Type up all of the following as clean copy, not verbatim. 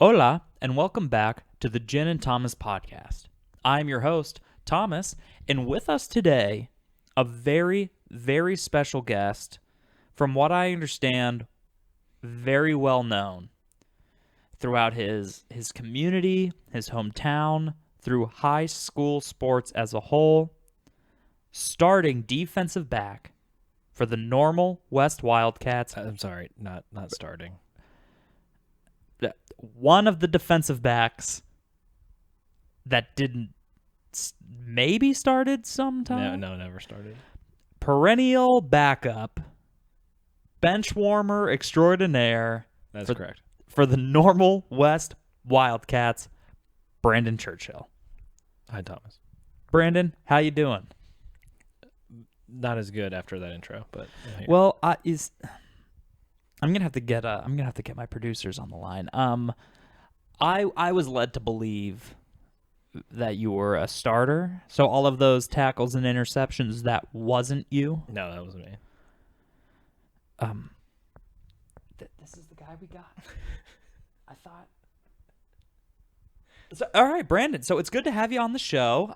Hola, and welcome back to the Jen and Thomas podcast. I'm your host, Thomas, and with us today, a very, very special guest, from what I understand, very well known throughout his community, his hometown, through high school sports as a whole, starting defensive back for the Normal West Wildcats. I'm sorry, not starting. One of the defensive backs that didn't maybe started sometime. No, never started. Perennial backup, bench warmer extraordinaire. That's correct. For the Normal West Wildcats, Brandon Churchill. Hi, Thomas. Brandon, how you doing? Not as good after that intro, but well, I'm gonna have to get my producers on the line. I was led to believe that you were a starter. So all of those tackles and interceptions, that wasn't you. No, that wasn't me. This is the guy we got. I thought. So, all right, Brandon. So it's good to have you on the show.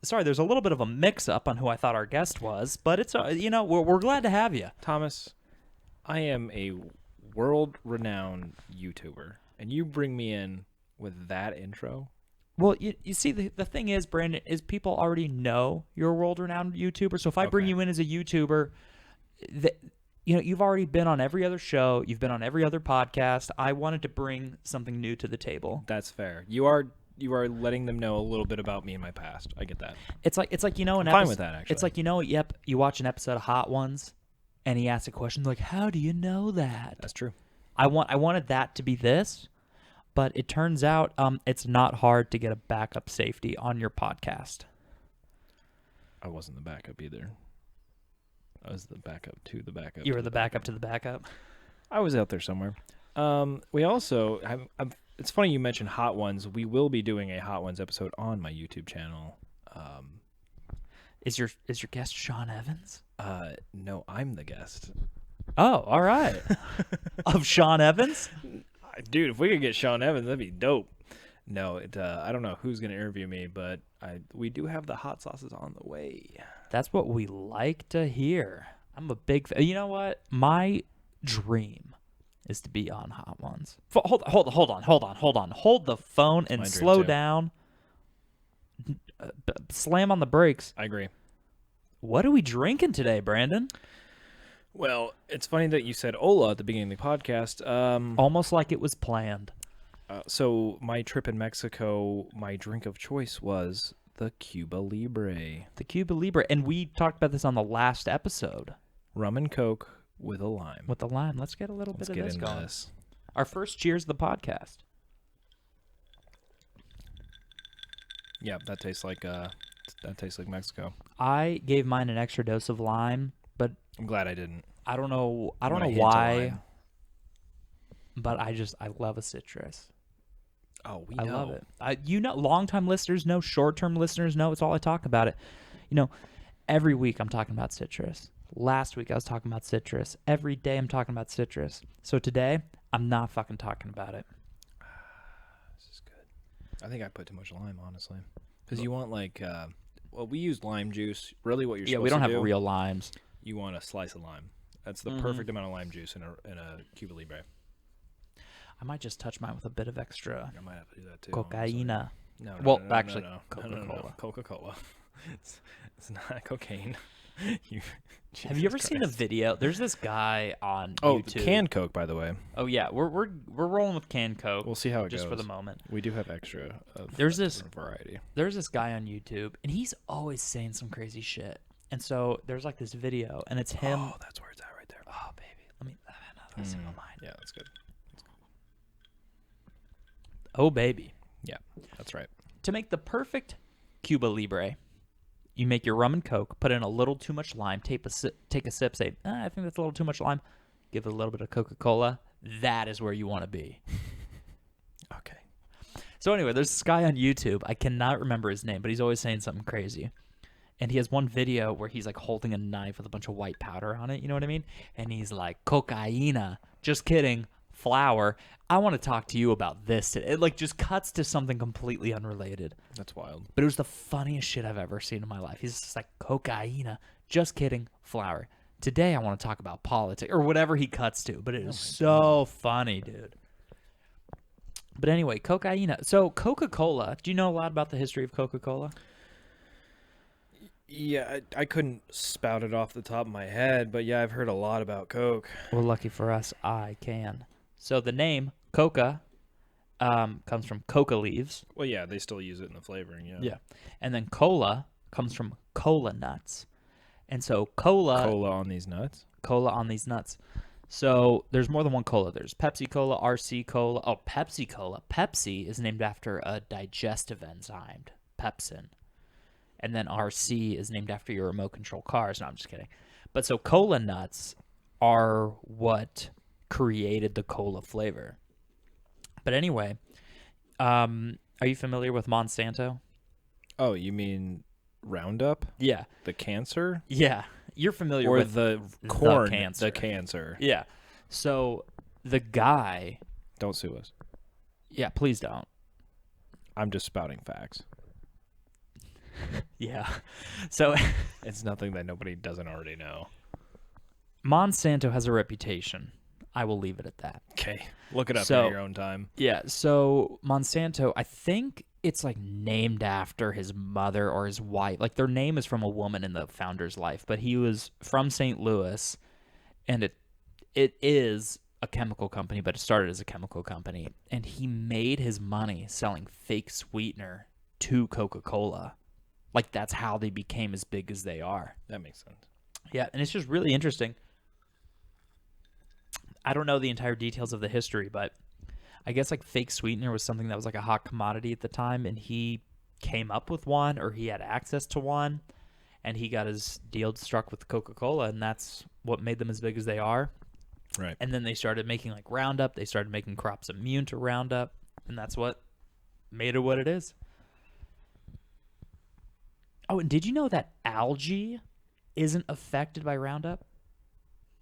Sorry, there's a little bit of a mix-up on who I thought our guest was, but it's we're glad to have you, Thomas. I am a world-renowned YouTuber, and you bring me in with that intro? Well, you see, the thing is, Brandon, is people already know you're a world-renowned YouTuber. So if I bring you in as a YouTuber, you've already been on every other show. You've been on every other podcast. I wanted to bring something new to the table. That's fair. You are letting them know a little bit about me and my past. I get that. It's like I'm fine with that, actually. It's like, you watch an episode of Hot Ones, and he asks a question like, how do you know that? That's true. I wanted that to be this, but it turns out it's not hard to get a backup safety on your podcast. I wasn't the backup either. I was the backup to the backup. You were the backup to the backup? I was out there somewhere. We also have... It's funny you mentioned Hot Ones. We will be doing a Hot Ones episode on my YouTube channel. Is your guest Sean Evans? No, I'm the guest. Oh, all right. Of Sean Evans? Dude, if we could get Sean Evans, that'd be dope. No, I don't know who's going to interview me, but we do have the hot sauces on the way. That's what we like to hear. I'm a big fan. You know what? My dream is to be on Hot Ones. Hold on. Hold the phone and slow down. Slam on the brakes. I agree. What are we drinking today, Brandon? Well, it's funny that you said hola at the beginning of the podcast. Almost like it was planned. So my trip in Mexico, my drink of choice was the Cuba Libre. The Cuba Libre. And we talked about this on the last episode. Rum and Coke with a lime. With a lime. Let's get a little bit of this going. This. Our first cheers of the podcast. Yeah, that tastes like Mexico. I gave mine an extra dose of lime, but I'm glad I didn't. I don't know why, but I love a citrus. Oh, I love it. Longtime listeners know, short-term listeners know. It's all I talk about it. Every week I'm talking about citrus. Last week I was talking about citrus. Every day I'm talking about citrus. So today I'm not fucking talking about it. This is good. I think I put too much lime, honestly, because you want we use lime juice. Really, what you're supposed to do? Yeah, we don't have real limes. You want a slice of lime. That's the perfect amount of lime juice in a Cuba Libre. I might just touch mine with a bit of extra. I might have to do that too. Cocaina. No, Coca-Cola. No. Coca-Cola. It's not cocaine. Have you ever seen a video? There's this guy on YouTube. Canned Coke, by the way. Oh yeah, we're rolling with canned Coke. We'll see how it goes. Just for the moment. We do have extra of there's this variety. There's this guy on YouTube, and he's always saying some crazy shit. And so there's like this video, and it's him. Oh, that's where it's at right there. Oh baby, let me not a single mind. Yeah, that's good. Oh baby. Yeah, that's right. To make the perfect Cuba Libre, you make your rum and Coke, put in a little too much lime, take a sip, say, I think that's a little too much lime, give it a little bit of Coca-Cola. That is where you want to be. Okay. So anyway, there's this guy on YouTube. I cannot remember his name, but he's always saying something crazy. And he has one video where he's like holding a knife with a bunch of white powder on it. You know what I mean? And he's like, cocaina. Just kidding. flour. I want to talk to you about this. It like just cuts to something completely unrelated. That's wild. But it was the funniest shit I've ever seen in my life. He's just like, cocaine. Just kidding. Flour. Today I want to talk about politics or whatever he cuts to. But it is so funny, dude. But anyway, cocaine. So Coca-Cola. Do you know a lot about the history of Coca-Cola? Yeah, I couldn't spout it off the top of my head, but yeah, I've heard a lot about Coke. Well, lucky for us, I can. So the name Coca comes from coca leaves. Well, yeah, they still use it in the flavoring, yeah. Yeah. And then cola comes from cola nuts. And so cola on these nuts? Cola on these nuts. So there's more than one cola. There's Pepsi Cola, RC Cola. Oh, Pepsi Cola. Pepsi is named after a digestive enzyme, pepsin. And then RC is named after your remote control cars. No, I'm just kidding. But so cola nuts are what created the cola flavor. But anyway, are you familiar with Monsanto? Oh, you mean Roundup? Yeah. The cancer? Yeah. You're familiar or with the corn, cancer. the cancer. Yeah. So the guy... Don't sue us. Yeah, please don't. I'm just spouting facts. Yeah. So it's nothing that nobody doesn't already know. Monsanto has a reputation. I will leave it at that. Okay. Look it up So- in your own time. Yeah, so Monsanto, I think it's like named after his mother or his wife. Like their name is from a woman in the founder's life, but he was from St. Louis, and it is a chemical company, but it started as a chemical company, and he made his money selling fake sweetener to Coca-Cola. Like that's how they became as big as they are. That makes sense. Yeah, and it's just really interesting. I don't know the entire details of the history, but I guess like fake sweetener was something that was like a hot commodity at the time, and he came up with one, or he had access to one, and he got his deal struck with Coca-Cola, and that's what made them as big as they are. Right. And then they started making like Roundup. They started making crops immune to Roundup, and that's what made it what it is. Oh, and did you know that algae isn't affected by Roundup?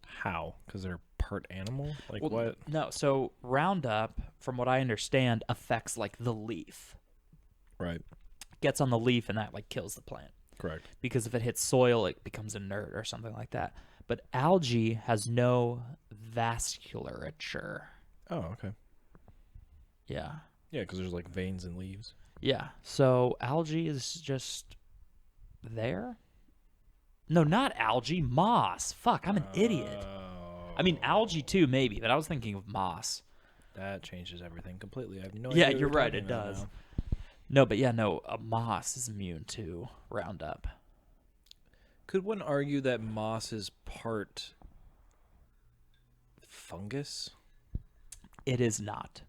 How? Because they're part animal? Like Well, what? No, so Roundup, from what I understand, affects like the leaf. Right. Gets on the leaf and that like kills the plant. Correct. Because if it hits soil, it becomes inert or something like that. But algae has no vasculature. Oh, okay. Yeah. Yeah, because there's like veins and leaves. Yeah. So algae is just there? No, not algae. Moss. Fuck, I'm an idiot. I mean, algae too, maybe, but I was thinking of moss. That changes everything completely. I have no idea. Yeah, what you're you're right. talking It about does. now. No, but yeah, no. Moss is immune to Roundup. Could one argue that moss is part fungus? It is not.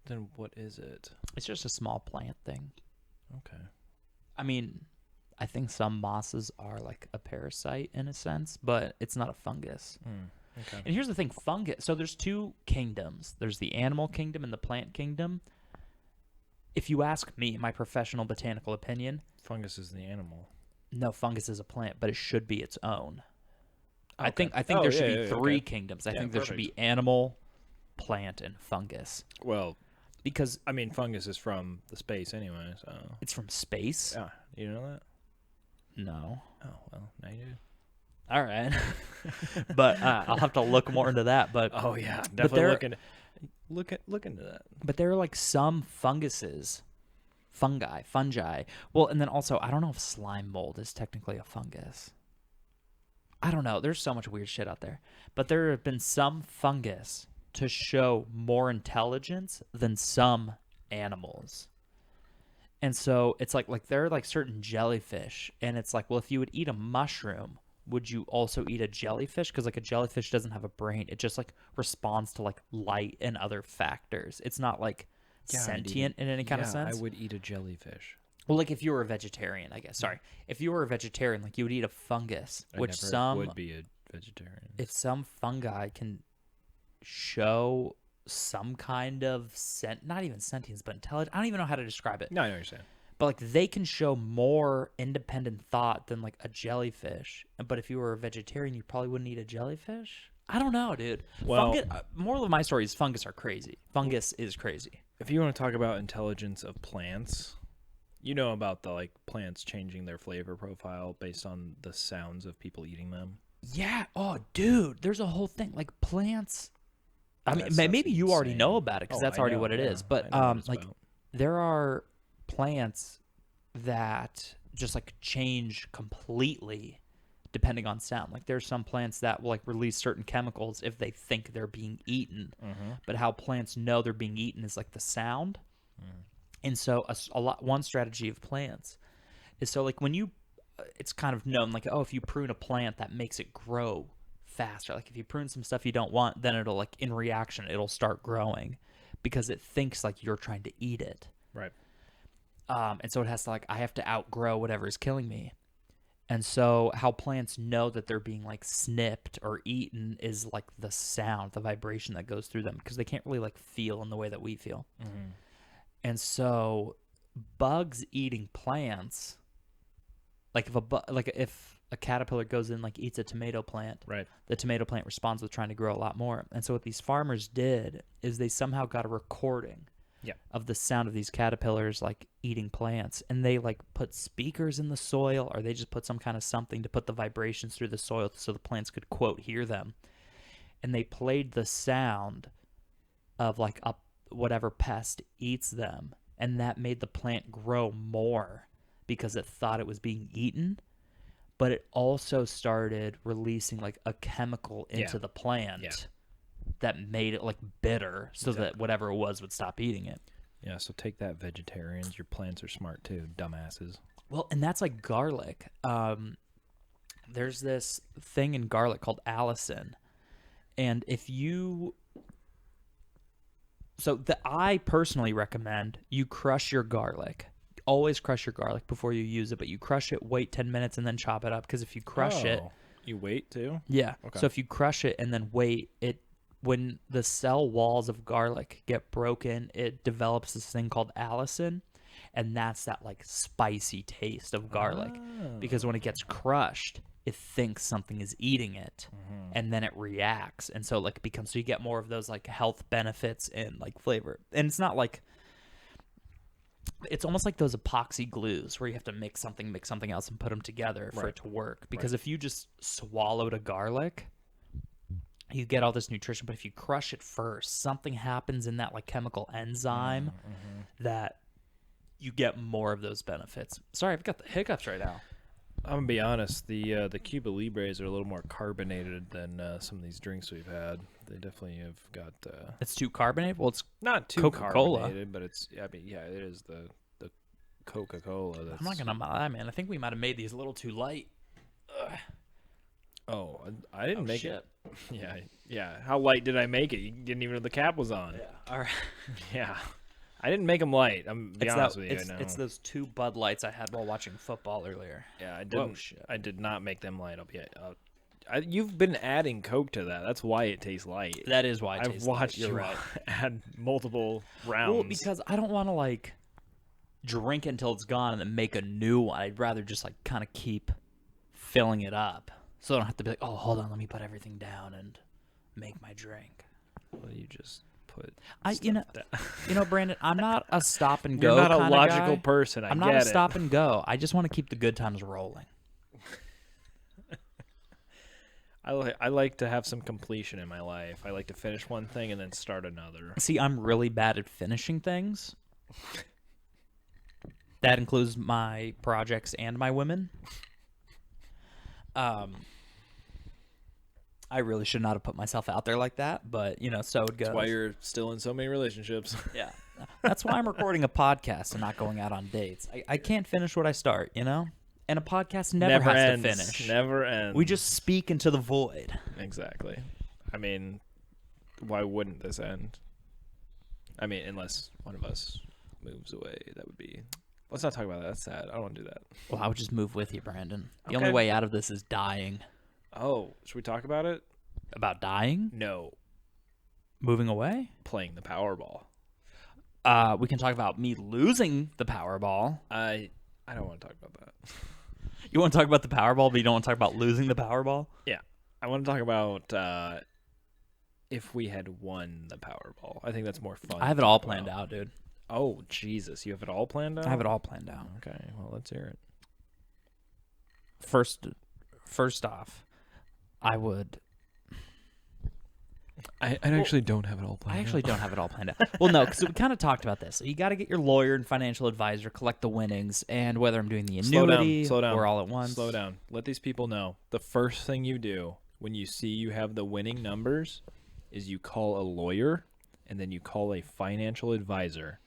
Then what is it? It's just a small plant thing. Okay. I mean, I think some mosses are like a parasite in a sense, but it's not a fungus. Okay. And here's the thing, fungus. So there's two kingdoms. There's the animal kingdom and the plant kingdom. If you ask me, my professional botanical opinion, Fungus is the animal. no, fungus is a plant, but it should be its own. I Okay. think Oh, there should yeah, be yeah, three okay. kingdoms. I Yeah, think there should perfect. be animal, plant, and fungus. Well, Because I mean, fungus is from the space anyway, so. it's from space? Yeah, you know that? No. Oh, well, now you do. All right. But I'll have to look more into that. But Oh, yeah. But Definitely look into that. But there are like some fungi. Well, and then also, I don't know if slime mold is technically a fungus. I don't know. There's so much weird shit out there. But there have been some fungus to show more intelligence than some animals. And so it's like there are like certain jellyfish, and it's like, well, if you would eat a mushroom, would you also eat a jellyfish? Because like a jellyfish doesn't have a brain. It just like responds to like light and other factors. It's not like sentient in any kind of sense. I would eat a jellyfish. Well, like if you were a vegetarian, I guess. Sorry. If you were a vegetarian, like you would eat a fungus, which I never some would be a vegetarian. if some fungi can show some kind of not even sentience, but intelligence. I don't even know how to describe it. No, I know what you're saying. But like they can show more independent thought than like a jellyfish. But if you were a vegetarian, you probably wouldn't eat a jellyfish. I don't know, dude. Well, Moral of my story is fungus are crazy. Fungus is crazy. if you want to talk about intelligence of plants, you know about the plants changing their flavor profile based on the sounds of people eating them. Yeah. Oh, dude, there's a whole thing like plants. I mean, That maybe stuff's you already insane. know about it because Oh, that's I already know, what it yeah. is. But I know what it's like about. there are plants that just like change completely depending on sound. Like there's some plants that will like release certain chemicals if they think they're being eaten. But how plants know they're being eaten is like the sound. And so one strategy of plants is so like when you it's kind of known like, oh, if you prune a plant, that makes it grow faster. Like if you prune some stuff you don't want, then it'll like in reaction it'll start growing because it thinks like you're trying to eat it. Right. And so it has to like I have to outgrow whatever is killing me. And so how plants know that they're being like snipped or eaten is like the sound, the vibration that goes through them because they can't really like feel in the way that we feel. And so bugs eating plants, like if a caterpillar goes in like eats a tomato plant, Right. the tomato plant responds with trying to grow a lot more. And so what these farmers did is they somehow got a recording of the sound of these caterpillars like eating plants, and they like put speakers in the soil, or they just put some kind of something to put the vibrations through the soil so the plants could quote hear them. And they played the sound of like whatever pest eats them, and that made the plant grow more because it thought it was being eaten. But it also started releasing like a chemical into the plant that made it like bitter so that whatever it was would stop eating it. Yeah, so take that, vegetarians. Your plants are smart too, dumbasses. Well, and that's like garlic. There's this thing in garlic called allicin. And I personally recommend you crush your garlic. Always crush your garlic before you use it, but you crush it, wait 10 minutes, and then chop it up. Because if you crush it... You wait too? Yeah. Okay. So if you crush it and then wait, when the cell walls of garlic get broken, it develops this thing called allicin, and that's that like spicy taste of garlic. Because when it gets crushed, it thinks something is eating it, and then it reacts, and so like so you get more of those like health benefits and like flavor. And it's not like it's almost like those epoxy glues where you have to mix something else and put them together for it to work. Because if you just swallowed a garlic, you get all this nutrition, but if you crush it first, something happens in that like chemical enzyme that you get more of those benefits. Sorry, I've got the hiccups right now. I'm gonna be honest. The Cuba Libres are a little more carbonated than some of these drinks we've had. They definitely have got. It's too carbonated. Well, it's not too Coca-Cola. carbonated, but it's. I mean, yeah, it is the Coca-Cola. I'm not gonna lie, man. I think we might have made these a little too light. Ugh. Oh, I didn't make shit. it. Yeah. How light did I make it? You didn't even know the cap was on. Yeah. All right. Yeah. I didn't make them light. I'm be honest with you. It's those 2 Bud Lights I had while watching football earlier. Yeah, I didn't. Whoa, shit. I did not make them light. You've been adding Coke to that. That's why it tastes light. That is why it I've tastes watched light. You're you right. add multiple rounds. Well, because I don't want to like drink it until it's gone and then make a new one. I'd rather just like kind of keep filling it up, so I don't have to be like, oh, hold on, let me put everything down and make my drink. Well, you just put. You know, Brandon, I'm not a stop and go. You're not a kinda logical guy. person. I'm not a stop and go. I just want to keep the good times rolling. I like to have some completion in my life. I like to finish one thing and then start another. See, I'm really bad at finishing things. That includes my projects and my women. I really should not have put myself out there like that, but, so it goes. That's why you're still in so many relationships. Yeah. That's why I'm recording a podcast and not going out on dates. I can't finish what I start, And a podcast never has ends. to finish. Never ends. We just speak into the void. Exactly. I mean, why wouldn't this end? I mean, unless one of us moves away, that would be... Let's not talk about that. That's sad. I don't want to do that. Well, I would just move with you, Brandon. The Okay. only way out of this is dying. Oh, should we talk about it? About dying? No. Moving away? Playing the Powerball. We can talk about me losing the Powerball. I don't want to talk about that. You want to talk about the Powerball, but you don't want to talk about losing the Powerball? Yeah. I want to talk about if we had won the Powerball. I think that's more fun. I have it all planned out, dude. Oh, Jesus. You have it all planned out? I have it all planned out. Okay, well, let's hear it. First off, I would. I actually don't have it all planned out. I actually don't have it all planned out. Well, no, because we kind of talked about this. So you got to get your lawyer and financial advisor, collect the winnings, and whether I'm doing the annuity Slow down. or all at once. Slow down. Let these people know. The first thing you do when you see you have the winning numbers is you call a lawyer and then you call a financial advisor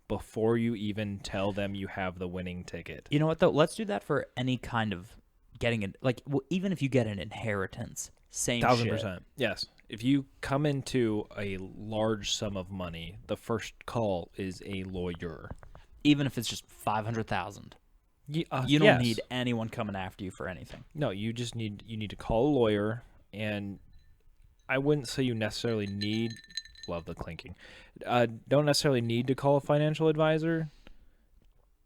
before you even tell them you have the winning ticket. You know what, though? Let's do that for any kind of getting it. Like, well, even if you get an inheritance, same 1,000%. shit. Yes. If you come into a large sum of money, the first call is a lawyer. Even if it's just 500,000. You don't yes. need anyone coming after you for anything. No, you need to call a lawyer, and I wouldn't say you necessarily need. Love the clinking. Don't necessarily need to call a financial advisor.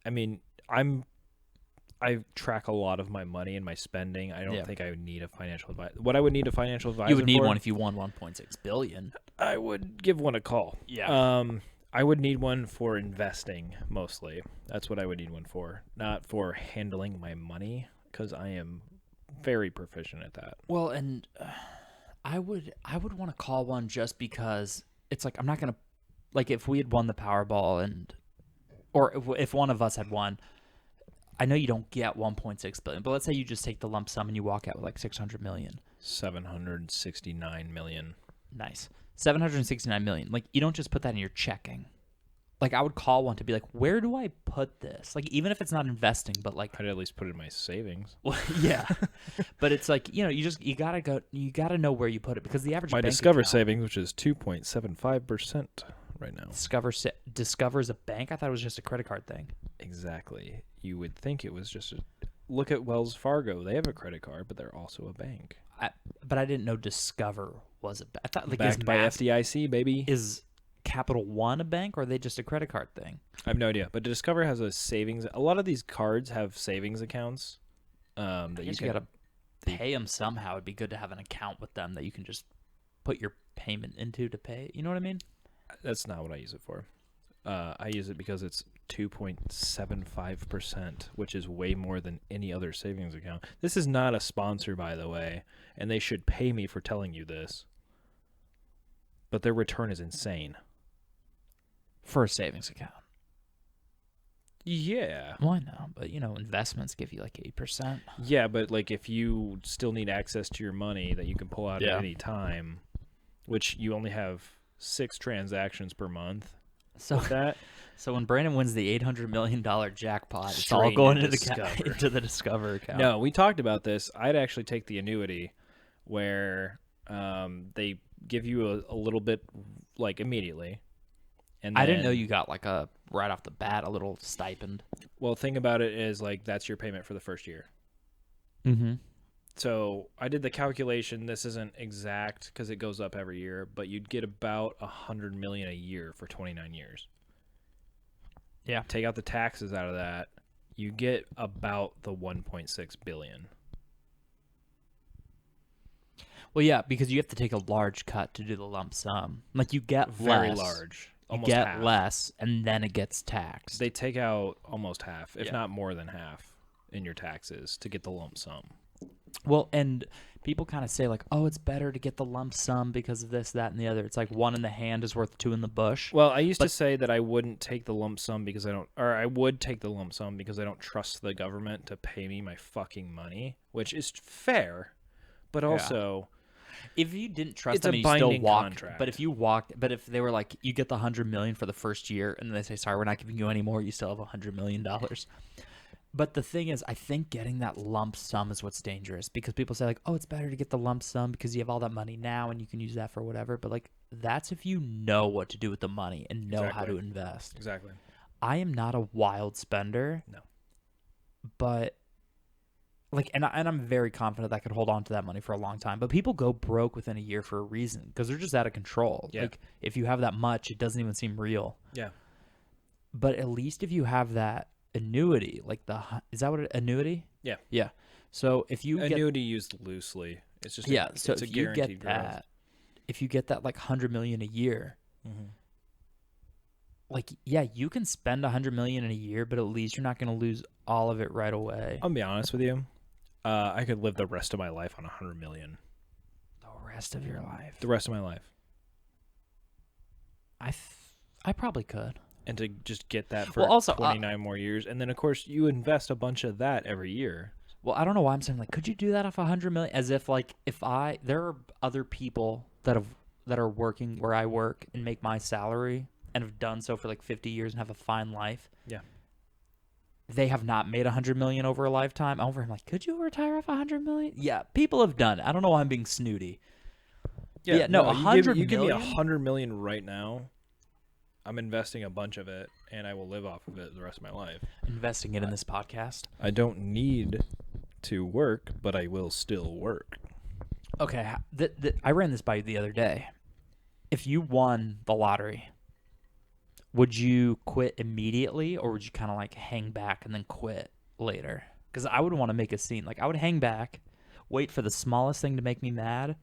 I mean, I track a lot of my money and my spending. I don't think I would need a financial advisor. What I would need a financial advisor You would need for, one if you won 1.6 billion. I would give one a call. Yeah. I would need one for investing mostly. That's what I would need one for, not for handling my money, because I am very proficient at that. Well, and I would want to call one just because it's like I'm not gonna, like, if we had won the Powerball or if one of us had won. I know you don't get 1.6 billion, but let's say you just take the lump sum and you walk out with like 600 million. 769 million. Nice. 769 million. Like, you don't just put that in your checking. Like, I would call one to be like, where do I put this? Like, even if it's not investing, but like, I'd at least put it in my savings. Well, yeah. But it's like, you gotta know where you put it, because the average My bank Discover account, savings, which is 2.75% right now. Discover is a bank? I thought it was just a credit card thing. Exactly. You would think it was just look at Wells Fargo. They have a credit card, but they're also a bank. But I didn't know Discover was a bank. I thought, like, Backed by FDIC, baby. Is Capital One a bank, or are they just a credit card thing? I have no idea. But Discover has a savings. A lot of these cards have savings accounts. I guess you gotta pay them somehow. It'd be good to have an account with them that you can just put your payment into to pay. You know what I mean? That's not what I use it for. I use it because it's 2.75%, which is way more than any other savings account. This is not a sponsor, by the way, and they should pay me for telling you this. But their return is insane. For a savings account. Yeah. Well, I know, but investments give you like 8%. Yeah, but like if you still need access to your money that you can pull out at any time, which you only have 6 transactions per month. So with that. So when Brandon wins the $800 million jackpot, it's all Straight going into into the Discover account. No, we talked about this. I'd actually take the annuity where they give you a little bit, like, immediately. And I didn't know you got like right off the bat a little stipend. Well, think about it as like that's your payment for the first year. Mm-hmm. So I did the calculation. This isn't exact because it goes up every year, but you'd get about $100 million a year for 29 years. Yeah. Take out the taxes out of that, you get about the 1.6 billion. Well, yeah, because you have to take a large cut to do the lump sum. Like, you get Very less, large. You Almost get half. less, and then it gets taxed. They take out almost half, if Yeah. not more than half, in your taxes to get the lump sum. Well, and people kind of say, like, oh, it's better to get the lump sum because of this, that, and the other. It's like one in the hand is worth two in the bush. Well, I used to say that I wouldn't take the lump sum because I would take the lump sum because I don't trust the government to pay me my fucking money, which is fair, but also... If you didn't trust It's them, a and you still binding walk. contract. But if they were like, you get the $100 million for the first year, and then they say, sorry, we're not giving you any more, you still have $100 million. But the thing is, I think getting that lump sum is what's dangerous, because people say, like, oh, it's better to get the lump sum because you have all that money now and you can use that for whatever. But, like, that's if you know what to do with the money and know how to invest. Exactly. I am not a wild spender. No. But, like, and I'm very confident that I could hold on to that money for a long time. But people go broke within a year for a reason, because they're just out of control. Yeah. Like, if you have that much, it doesn't even seem real. Yeah. But at least if you have that annuity, like is that what annuity? Yeah. Yeah. So if you Annuity used loosely, it's just so it's a if you guaranteed get growth. that, if you get that like 100 million a year, like, yeah, you can spend 100 million in a year, but at least you're not going to lose all of it right away. I'll be honest with you. I could live the rest of my life on 100 million. The rest of your life. The rest of my life. I probably could. And to just get that for Well, also, 29 more years. And then, of course, you invest a bunch of that every year. Well, I don't know why I'm saying, like, could you do that off 100 million? As if, like, there are other people that are working where I work and make my salary and have done so for like 50 years and have a fine life. Yeah. They have not made 100 million over a lifetime. I'm like, could you retire off 100 million? Yeah, people have done it. I don't know why I'm being snooty. Yeah, no, 100 you give me million? 100 million right now. I'm investing a bunch of it, and I will live off of it the rest of my life. Investing it in this podcast. I don't need to work, but I will still work. Okay, I ran this by you the other day. If you won the lottery, would you quit immediately, or would you kind of like hang back and then quit later? Because I would want to make a scene. Like, I would hang back, wait for the smallest thing to make me mad.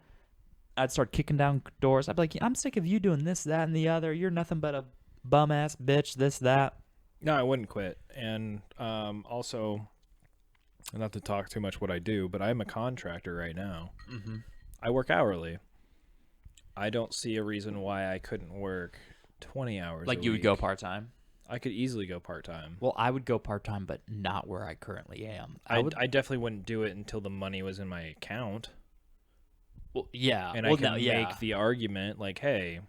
I'd start kicking down doors. I'd be like, I'm sick of you doing this, that, and the other. You're nothing but a bum-ass bitch, this, that. No, I wouldn't quit. And also, not to talk too much what I do, but I'm a contractor right now. Mm-hmm. I work hourly. I don't see a reason why I couldn't work 20 hours Like, a you would week. go part-time? I could easily go part-time. Well, I would go part-time, but not where I currently am. I definitely wouldn't do it until the money was in my account. Well, yeah. And I can make the argument, like, hey,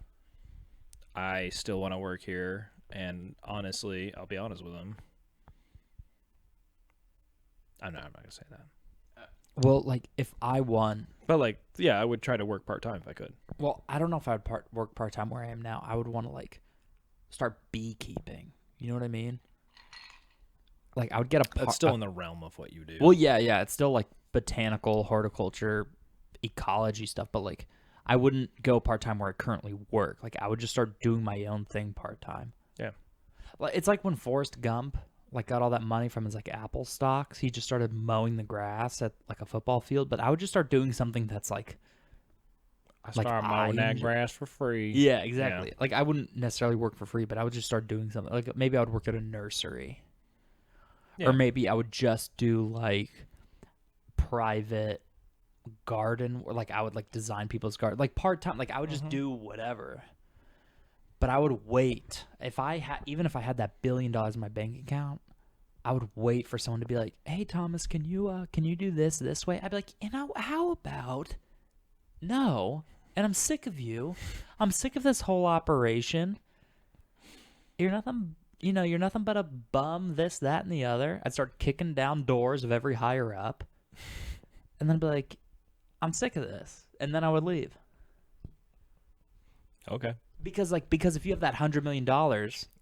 I still want to work here. And honestly, I'll be honest with them. I'm not going to say that. Well, like, if I won... But, like, yeah, I would try to work part-time if I could. Well, I don't know if I would work part-time where I am now. I would want to, like, start beekeeping. You know what I mean? Like, I would get a... That's still in the realm of what you do. Well, yeah. It's still, like, botanical, horticulture, ecology stuff. But, like, I wouldn't go part-time where I currently work. Like, I would just start doing my own thing part-time. Yeah. Like, it's like when Forrest Gump... like got all that money from his like Apple stocks. He just started mowing the grass at like a football field. But I would just start doing something that's like I start mowing that grass for free. Yeah, exactly. Yeah. Like, I wouldn't necessarily work for free, but I would just start doing something. Like, maybe I would work at a nursery. Yeah. Or maybe I would just do like private garden, or like I would like design people's garden, like part-time. Like, I would just do whatever. But I would wait. Even if I had that $1 billion in my bank account, I would wait for someone to be like, "Hey, Thomas, can you do this way?" I'd be like, how about no? And I'm sick of you. I'm sick of this whole operation. You're nothing but a bum, this, that, and the other. I'd start kicking down doors of every higher up, and then I'd be like, I'm sick of this, and then I would leave. Okay. Because if you have that $100 million,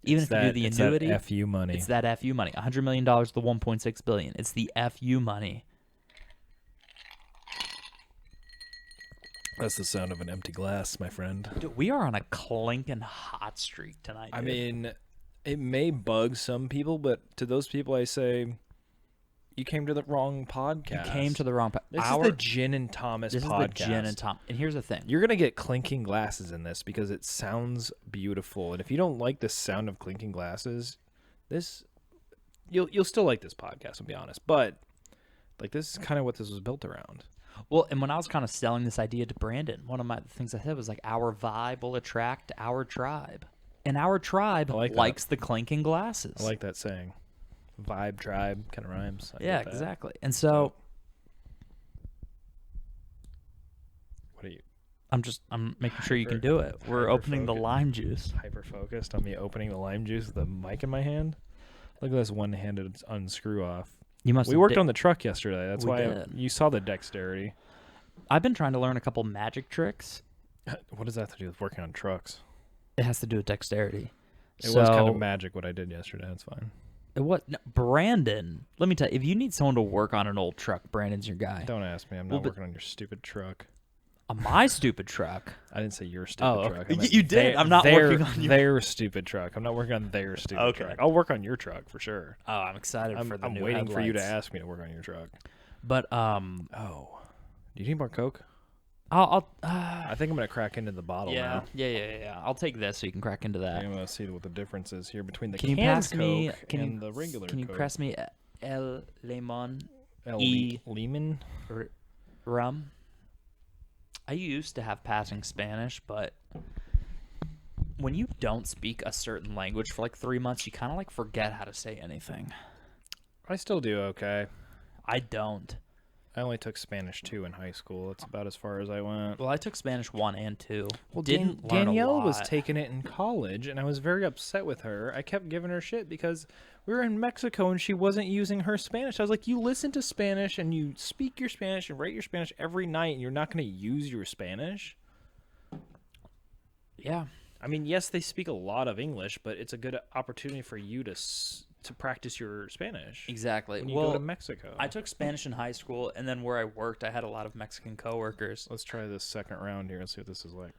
even if you do the annuity, it's that FU money. It's that FU money. $100 million to the $1.6 billion. It's the FU money. That's the sound of an empty glass, my friend. Dude, we are on a clinking hot streak tonight. Dude. I mean, it may bug some people, but to those people, I say, you came to the wrong podcast. You came to the wrong podcast. This is the Gin and Thomas podcast. This is the Gin and Tom. And here's the thing. You're going to get clinking glasses in this because it sounds beautiful. And if you don't like the sound of clinking glasses, you'll still like this podcast, I'll be honest. But like, this is kind of what this was built around. Well, and when I was kind of selling this idea to Brandon, one of my things I said was like, our vibe will attract our tribe. And our tribe likes the clinking glasses. I like that saying. Vibe, tribe, kind of rhymes. Yeah, exactly. And so, what are you? I'm making sure you can do it. We're opening the lime juice. Hyper focused on me opening the lime juice with the mic in my hand. Look at this one-handed unscrew off. We worked on the truck yesterday. That's why you saw the dexterity. I've been trying to learn a couple magic tricks. What does that have to do with working on trucks? It has to do with dexterity. It was kind of magic what I did yesterday. That's fine. Brandon, let me tell you, if you need someone to work on an old truck, Brandon's your guy. Don't ask me. I'm not working on your stupid truck. My stupid truck? I didn't say your stupid truck. You did. I'm not working on their stupid truck. I'm not working on their stupid truck. I'll work on your truck for sure. Oh, I'm excited for the new I'm waiting headlights. for you to ask me to work on your truck. But do you need more Coke? I think I'm gonna crack into the bottle now. Yeah. I'll take this so you can crack into that. I'm gonna see what the difference is here between the Can you canned pass me? Coke and the regular Can you Coke. pass me El Limon Lehman? rum? I used to have passing Spanish, but when you don't speak a certain language for like 3 months, you kind of like forget how to say anything. I still do okay. I don't. I only took Spanish 2 in high school. That's about as far as I went. Well, I took Spanish 1 and 2. Well, Didn't learn Danielle a lot. was taking it in college, and I was very upset with her. I kept giving her shit because we were in Mexico and she wasn't using her Spanish. I was like, you listen to Spanish and you speak your Spanish and write your Spanish every night, and you're not going to use your Spanish? Yeah. I mean, yes, they speak a lot of English, but it's a good opportunity for you to practice your Spanish. Exactly. When you go to Mexico. I took Spanish in high school, and then where I worked, I had a lot of Mexican coworkers. Let's try this second round here and see what this is like.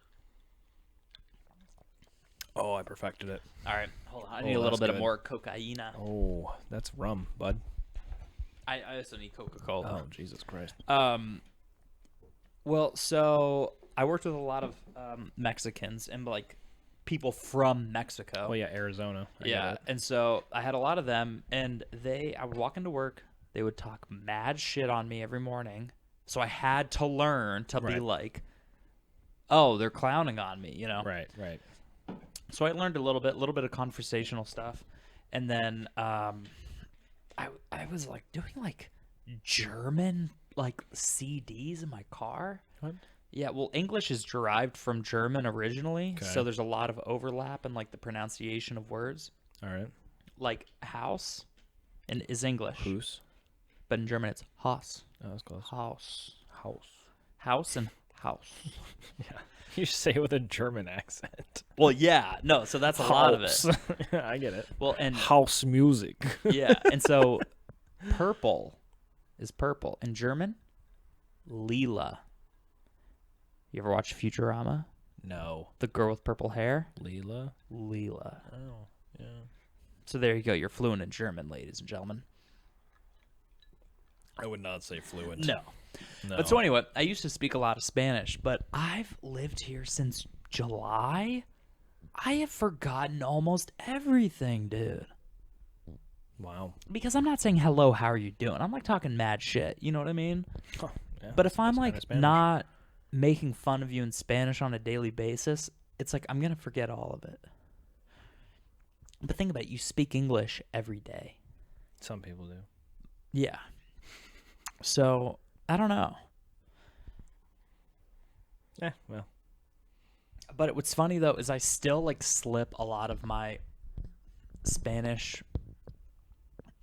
Oh, I perfected it. All right. Hold on. I need a little bit of more cocaina. Oh, that's rum, bud. I also need Coca-Cola. Oh, Jesus Christ. Well, so I worked with a lot of Mexicans and like people from Mexico. Oh yeah, Arizona. I get it. And so I had a lot of them, and I would walk into work, they would talk mad shit on me every morning, so I had to learn to be like, oh, they're clowning on me, you know? Right. So I learned a little bit of conversational stuff, and then I was like doing like German like CDs in my car. What? Yeah, well, English is derived from German originally, so there's a lot of overlap in like the pronunciation of words. All right. Like house is English, House. but in German it's Haus. Oh, that's close. House and house. Yeah. You say it with a German accent. Well, yeah, no, so that's a lot of it. I get it. Well, and house music. yeah, and so purple is purple in German. Lila. You ever watch Futurama? No. The girl with purple hair? Lila. Oh, yeah. So there you go. You're fluent in German, ladies and gentlemen. I would not say fluent. No. But so anyway, I used to speak a lot of Spanish, but I've lived here since July. I have forgotten almost everything, dude. Wow. Because I'm not saying hello, how are you doing? I'm like talking mad shit. You know what I mean? Huh, yeah, but if I'm like not not making fun of you in Spanish on a daily basis, it's like I'm going to forget all of it. But think about it. You speak English every day. Some people do. Yeah. So, I don't know. Yeah, well. But what's funny, though, is I still, like, slip a lot of my Spanish,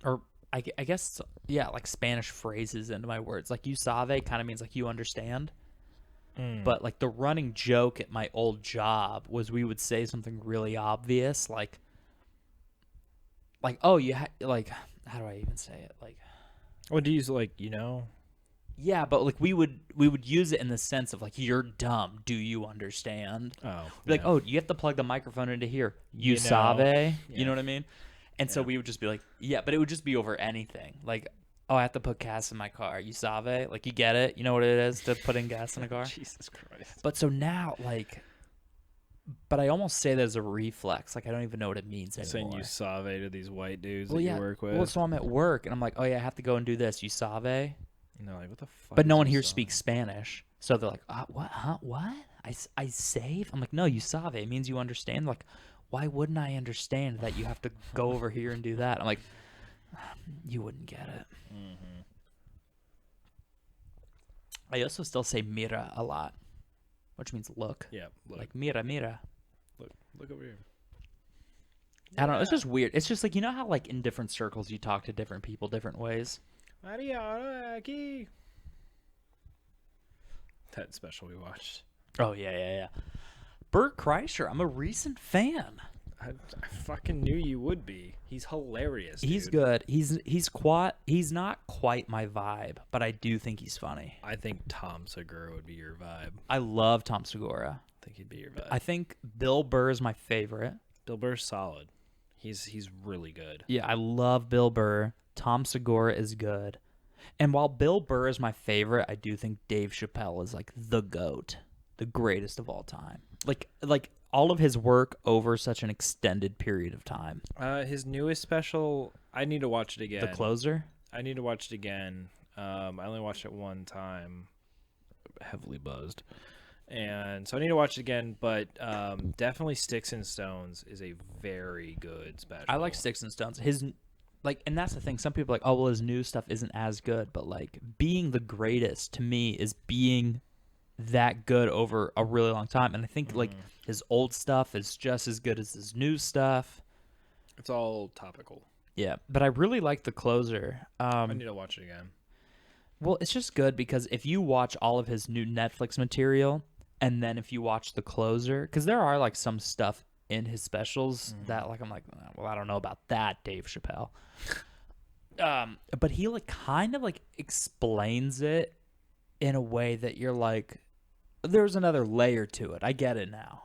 or I guess, yeah, like Spanish phrases into my words. Like, you sabe kind of means, like, you understand. But, like, the running joke at my old job was we would say something really obvious, like oh, like, how do I even say it? Like, What do you use, like, you know? yeah, but, like, we would use it in the sense of, like, you're dumb. Do you understand? Oh. Like, oh, you have to plug the microphone into here. You know. sabe? Yeah. You know what I mean? And so we would just be like, yeah, but it would just be over anything. Like, oh, I have to put gas in my car. You sabe? Like, you get it? You know what it is to put in gas in a car? Jesus Christ. But so now, like, but I almost say that as a reflex. Like, I don't even know what it means anymore. Saying you sabe to these white dudes well, that yeah. you work with. Well, so I'm at work, and I'm like, oh, yeah, I have to go and do this. You sabe? And they're like, what the fuck? But no is one you here sabe? speaks Spanish. So they're like, what? Huh? What? I save? I'm like, no, you sabe. It means you understand. They're like, why wouldn't I understand that you have to go over here and do that? I'm like, you wouldn't get it. Mm-hmm. I also still say mira a lot, which means look. Yeah. Look, Like, mira. look over here. I don't know. It's just weird. It's just like, you know how, like, in different circles you talk to different people different ways? Maria, aquí. That special we watched. Oh, yeah. Bert Kreischer, I'm a recent fan. I fucking knew you would be. He's hilarious. He's dude. good. He's not quite my vibe, but I do think he's funny. I think Tom Segura would be your vibe. I love Tom Segura. I think he'd be your vibe. I think Bill Burr is my favorite. Bill Burr's solid. He's really good. Yeah, I love Bill Burr. Tom Segura is good. And while Bill Burr is my favorite, I do think Dave Chappelle is like the GOAT, the greatest of all time. Like all of his work over such an extended period of time. His newest special, I need to watch it again. The Closer? I need to watch it again. I only watched it one time, heavily buzzed. And so I need to watch it again, but definitely Sticks and Stones is a very good special. I like Sticks and Stones. And that's the thing. Some people are like, oh, well, his new stuff isn't as good. But, like, being the greatest to me is being that good over a really long time. And I think, like, his old stuff is just as good as his new stuff. It's all topical. Yeah, but I really like The Closer. I need to watch it again. Well, it's just good because if you watch all of his new Netflix material and then if you watch The Closer, because there are, like, some stuff in his specials that, like, I'm like, well, I don't know about that, Dave Chappelle. But he, like, kind of, like, explains it in a way that you're like, there's another layer to it. I get it now.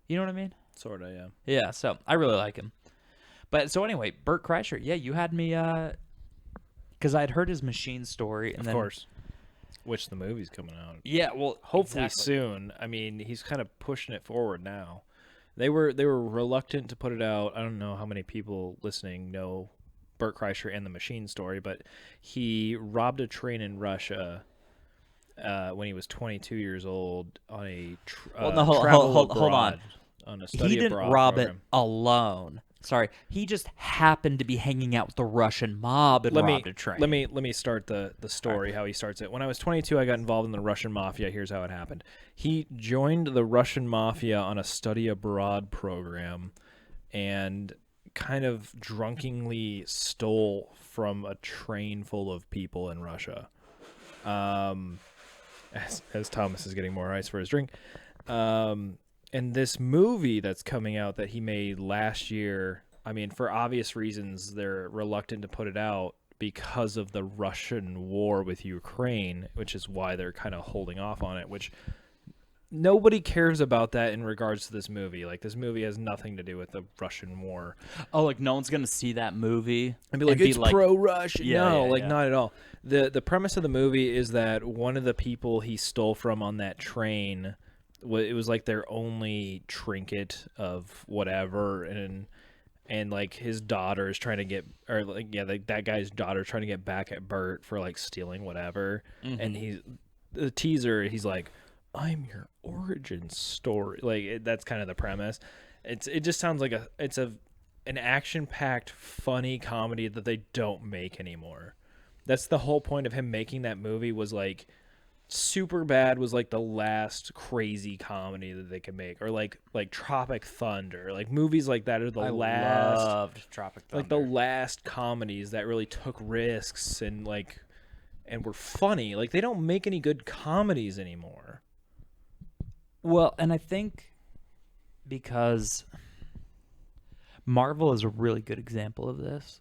You know what I mean? Sort of, yeah. Yeah, so I really like him. But so anyway, Bert Kreischer, yeah, you had me, because I'd heard his Machine story. And of course. Which the movie's coming out. Yeah, well, hopefully exactly. soon. I mean, he's kind of pushing it forward now. They were reluctant to put it out. I don't know how many people listening know Bert Kreischer and the Machine story, but he robbed a train in Russia when he was 22 years old on a hold on. On a study he didn't abroad rob program. it alone. Sorry, he just happened to be hanging out with the Russian mob and robbed a train. Let me start the story, how he starts it. When I was 22, I got involved in the Russian mafia. Here's how it happened. He joined the Russian mafia on a study abroad program and kind of drunkenly stole from a train full of people in Russia. As Thomas is getting more ice for his drink. And this movie that's coming out that he made last year, I mean, for obvious reasons, they're reluctant to put it out because of the Russian war with Ukraine, which is why they're kind of holding off on it, which nobody cares about that in regards to this movie. Like, this movie has nothing to do with the Russian war. Oh, like, no one's going to see that movie and be like, it's pro-Russian. Yeah, no, yeah. Not at all. The premise of the movie is that one of the people he stole from on that train, it was like their only trinket of whatever, and like his daughter is trying to get, or like, yeah, like that guy's daughter trying to get back at Bert for like stealing whatever. And the teaser, he's like, I'm your origin story. Like that's kind of the premise. It just sounds like an action-packed funny comedy that they don't make anymore. That's the whole point of him making that movie, was like Superbad was like the last crazy comedy that they could make, or like Tropic Thunder, like movies like that are the last. I loved Tropic Thunder. Like the last comedies that really took risks and were funny. Like they don't make any good comedies anymore. Well, and I think because Marvel is a really good example of this.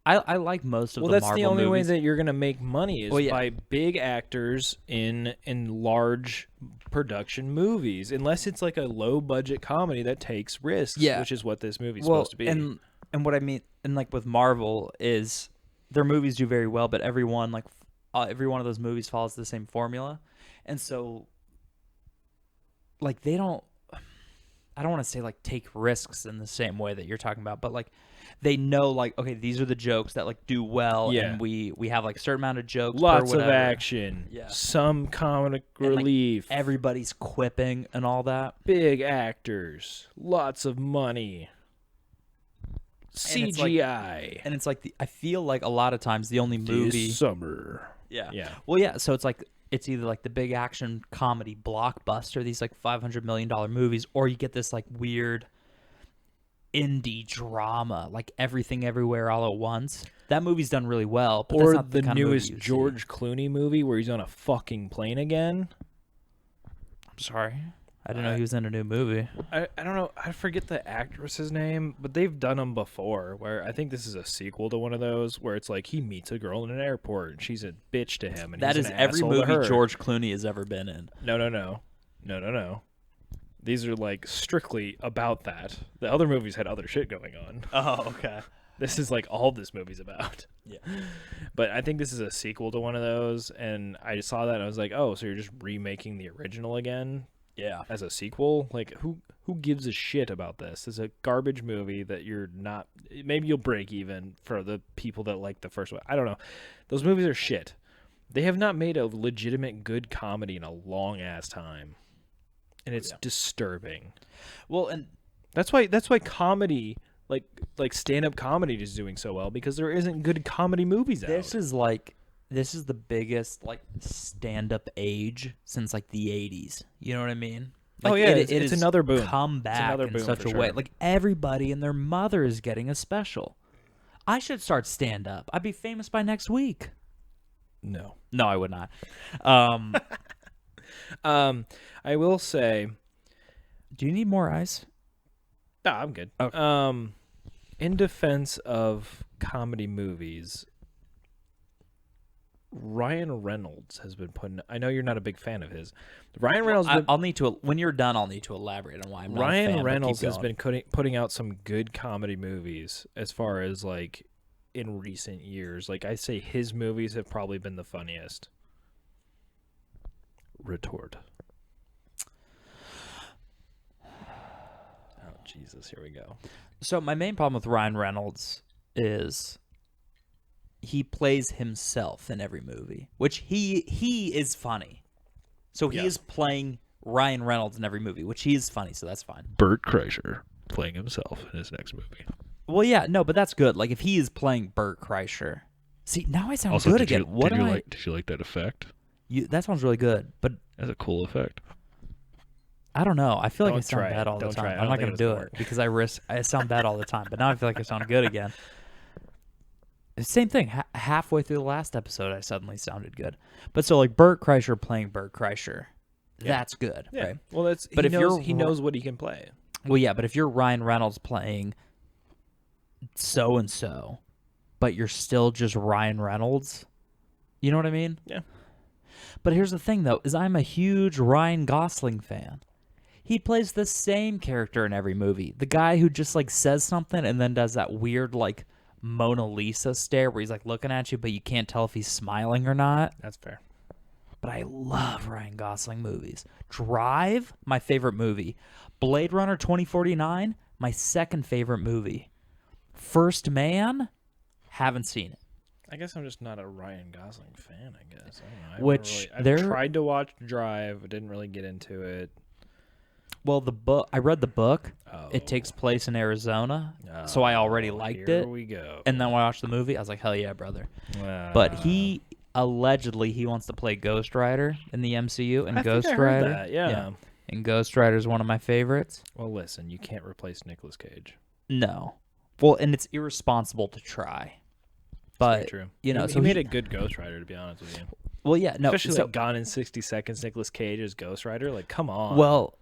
I like most of the Marvel movies. Well, that's the only way that you're going to make money is by big actors in large production movies, unless it's like a low-budget comedy that takes risks, which is what this movie's supposed to be. And what I mean, and like with Marvel, is their movies do very well, but every one of those movies follows the same formula. And so, like, they don't, I don't want to say, like, take risks in the same way that you're talking about, but, like, they know, like, okay, these are the jokes that, like, do well, and we have, like, a certain amount of jokes. Lots of action. Some comic relief. Like, everybody's quipping and all that. Big actors. Lots of money. CGI. And it's like, I feel like a lot of times the only movie. This summer. Yeah. Well, yeah, so it's like, it's either like the big action comedy blockbuster, these like $500 million movies, or you get this like weird indie drama, like Everything Everywhere All at Once. That movie's done really well. But or that's not the kind newest of movie George Clooney movie where he's on a fucking plane again. I'm sorry. I didn't know he was in a new movie. I don't know. I forget the actress's name, but they've done them before, where I think this is a sequel to one of those where it's like he meets a girl in an airport and she's a bitch to him. And that he's is an every asshole to movie her. George Clooney has ever been in. No. These are like strictly about that. The other movies had other shit going on. Oh, okay. This is like all this movie's about. Yeah. But I think this is a sequel to one of those, and I just saw that and I was like, oh, so you're just remaking the original again? Yeah. As a sequel? Like, who gives a shit about this? It's a garbage movie that you're not... Maybe you'll break even for the people that like the first one. I don't know. Those movies are shit. They have not made a legitimate good comedy in a long-ass time. And it's disturbing. Well, and that's why comedy... Like stand-up comedy is doing so well because there isn't good comedy movies out. This is the biggest like stand-up age since like the 80s. You know what I mean? Like, it's another boom. Come back in such a way. Like everybody and their mother is getting a special. I should start stand-up. I'd be famous by next week. No, I would not. I will say. Do you need more ice? No, I'm good. Okay. In defense of comedy movies, Ryan Reynolds has been putting... I know you're not a big fan of his. Ryan Reynolds... I'll need to... When you're done, I'll need to elaborate on why I'm not a fan. Ryan Reynolds has been putting out some good comedy movies as far as, like, in recent years. Like, I say his movies have probably been the funniest. Retort. Oh, Jesus. Here we go. So my main problem with Ryan Reynolds is he plays himself in every movie, which he is funny. So he is playing Ryan Reynolds in every movie, which he is funny, so that's fine. Bert Kreischer playing himself in his next movie. Well, yeah, no, but that's good. Like if he is playing Bert Kreischer. See, now I sound good again. Did you like that effect? That sounds really good, but that's a cool effect. I don't know. I feel like I sound bad all the time. I'm not going to do it because I sound bad all the time. But now I feel like I sound good again. Same thing. Halfway through the last episode, I suddenly sounded good. But so like Bert Kreischer playing Bert Kreischer, that's good, right? Well, he knows what he can play. Well, yeah, but if you're Ryan Reynolds playing so and so, but you're still just Ryan Reynolds, you know what I mean? Yeah. But here's the thing, though, is I'm a huge Ryan Gosling fan. He plays the same character in every movie. The guy who just like says something and then does that weird like Mona Lisa stare where he's like looking at you, but you can't tell if he's smiling or not. That's fair. But I love Ryan Gosling movies. Drive, my favorite movie. Blade Runner 2049, my second favorite movie. First Man, haven't seen it. I guess I'm just not a Ryan Gosling fan, I guess. I don't know. I've tried to watch Drive, but didn't really get into it. Well, I read the book. Oh. It takes place in Arizona, so I already liked it. Here we go. And then when I watched the movie, I was like, hell yeah, brother. But he allegedly wants to play Ghost Rider in the MCU, and Ghost Rider, heard that, yeah. And Ghost Rider is one of my favorites. Well, listen, you can't replace Nicolas Cage. No. Well, and it's irresponsible to try. But true. You know, he made a good Ghost Rider, to be honest with you. Well, yeah, no, especially like Gone in 60 Seconds, Nicolas Cage as Ghost Rider. Like, come on. Well,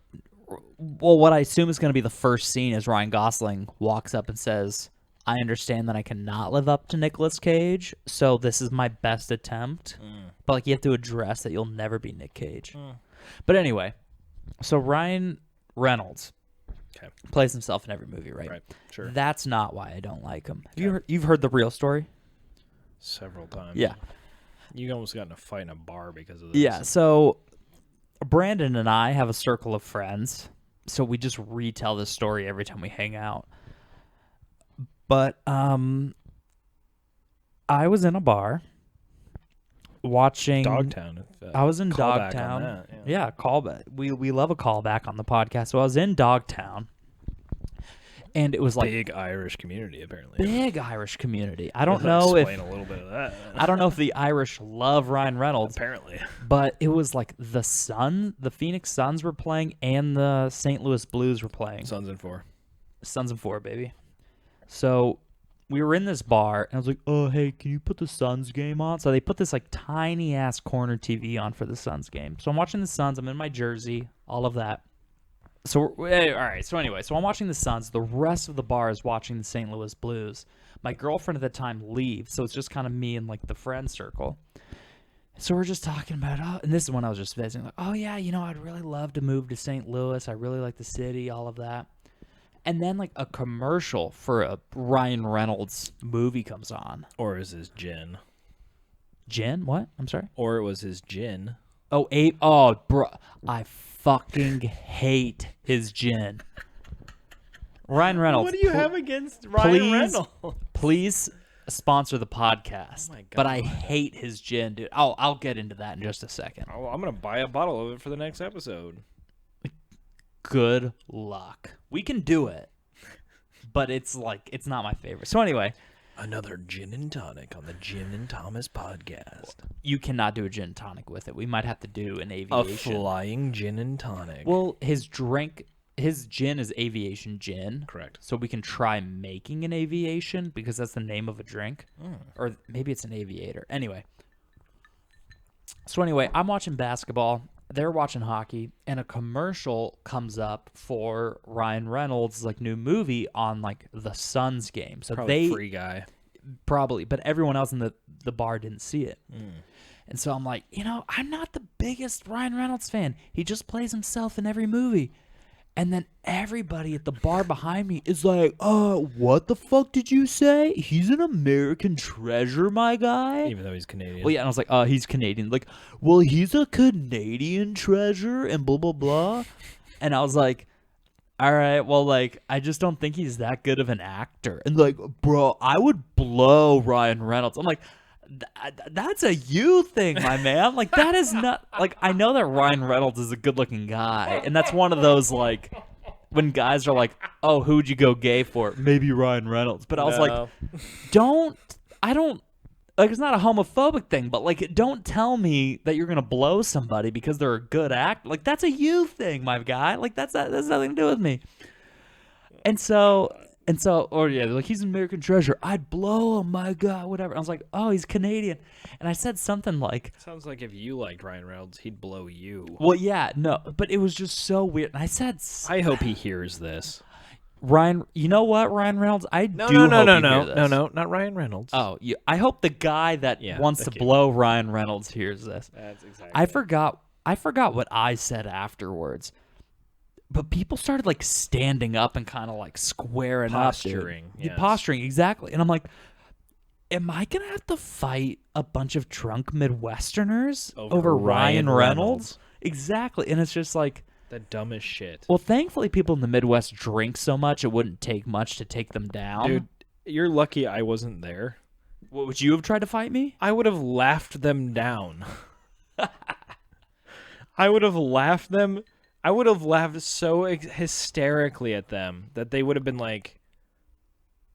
what I assume is going to be the first scene is Ryan Gosling walks up and says, I understand that I cannot live up to Nicolas Cage, so this is my best attempt. But like you have to address that you'll never be Nick Cage. But anyway, so Ryan Reynolds plays himself in every movie, right? Right, sure. That's not why I don't like him. You've heard the real story? Several times. Yeah. You almost got in a fight in a bar because of this. Yeah, so Brandon and I have a circle of friends, so we just retell this story every time we hang out. But I was in a bar watching Dogtown. I was in Dogtown. Yeah, callback. We love a callback on the podcast. So I was in Dogtown. And it was like big Irish community, apparently. Big Irish community. I don't know explain a little bit of that. I don't know if the Irish love Ryan Reynolds. Apparently. But it was like the Phoenix Suns were playing and the St. Louis Blues were playing. Suns in 4. Suns in 4, baby. So we were in this bar and I was like, "Oh, hey, can you put the Suns game on?" So they put this like tiny ass corner TV on for the Suns game. So I'm watching the Suns, I'm in my jersey, all of that. So, all right. So anyway, I'm watching the Suns. The rest of the bar is watching the St. Louis Blues. My girlfriend at the time leaves, so it's just kind of me and like the friend circle. So we're just talking about, and this is when I was just visiting, like, oh yeah, I'd really love to move to St. Louis. I really like the city, all of that. And then like a commercial for a Ryan Reynolds movie comes on. Or is his gin? Gin? What? I'm sorry. Or it was his gin. Oh, bro, I fucking hate his gin. Ryan Reynolds. What do you have against Ryan Reynolds? Please sponsor the podcast. Oh my God. But I hate his gin, dude. I'll get into that in just a second. Oh, I'm gonna buy a bottle of it for the next episode. Good luck. We can do it, but it's not my favorite. So anyway, another gin and tonic on the Gin and Thomas podcast. You cannot do a gin and tonic with it. We might have to do an aviation. A flying gin and tonic. Well, his gin is aviation gin. Correct. So we can try making an aviation because that's the name of a drink. Or maybe it's an aviator. Anyway. So anyway, I'm watching basketball. They're watching hockey, and a commercial comes up for Ryan Reynolds' like new movie on like the Suns game. So probably free guy. Probably, but everyone else in the bar didn't see it. And so I'm like, I'm not the biggest Ryan Reynolds fan. He just plays himself in every movie. And then everybody at the bar behind me is like, what the fuck did you say? He's an American treasure, my guy. Even though he's Canadian. Well, yeah, and I was like, he's Canadian. Like, well, he's a Canadian treasure and blah, blah, blah. And I was like, all right, well, like, I just don't think he's that good of an actor. And like, bro, I would blow Ryan Reynolds. I'm like, that's a you thing, my man. Like, that is not, like, I know that Ryan Reynolds is a good-looking guy, and that's one of those, like, when guys are like, oh, who'd you go gay for? Maybe Ryan Reynolds. But I was like, I don't, like, it's not a homophobic thing, but, like, don't tell me that you're going to blow somebody because they're a good actor. Like, that's a you thing, my guy. Like, that's nothing to do with me. And so, or yeah, they're like, he's an American treasure. I'd blow him, my God, whatever. I was like, oh, he's Canadian. And I said something like, sounds like if you liked Ryan Reynolds, he'd blow you. well, yeah, no, but it was just so weird. And I said, I hope he hears this. Ryan, you know what, Ryan Reynolds? I do hope No, not Ryan Reynolds. Oh, I hope the guy that wants to blow Ryan Reynolds hears this. That's exactly. I forgot what I said afterwards. But people started like standing up and kind of like squaring posturing, up. yes. Posturing, exactly. And I'm like, am I going to have to fight a bunch of drunk Midwesterners over Ryan Reynolds? Exactly. And it's just like, the dumbest shit. well, thankfully people in the Midwest drink so much it wouldn't take much to take them down. Dude, you're lucky I wasn't there. What, would you have tried to fight me? I would have laughed them down. I would have laughed so hysterically at them that they would have been like,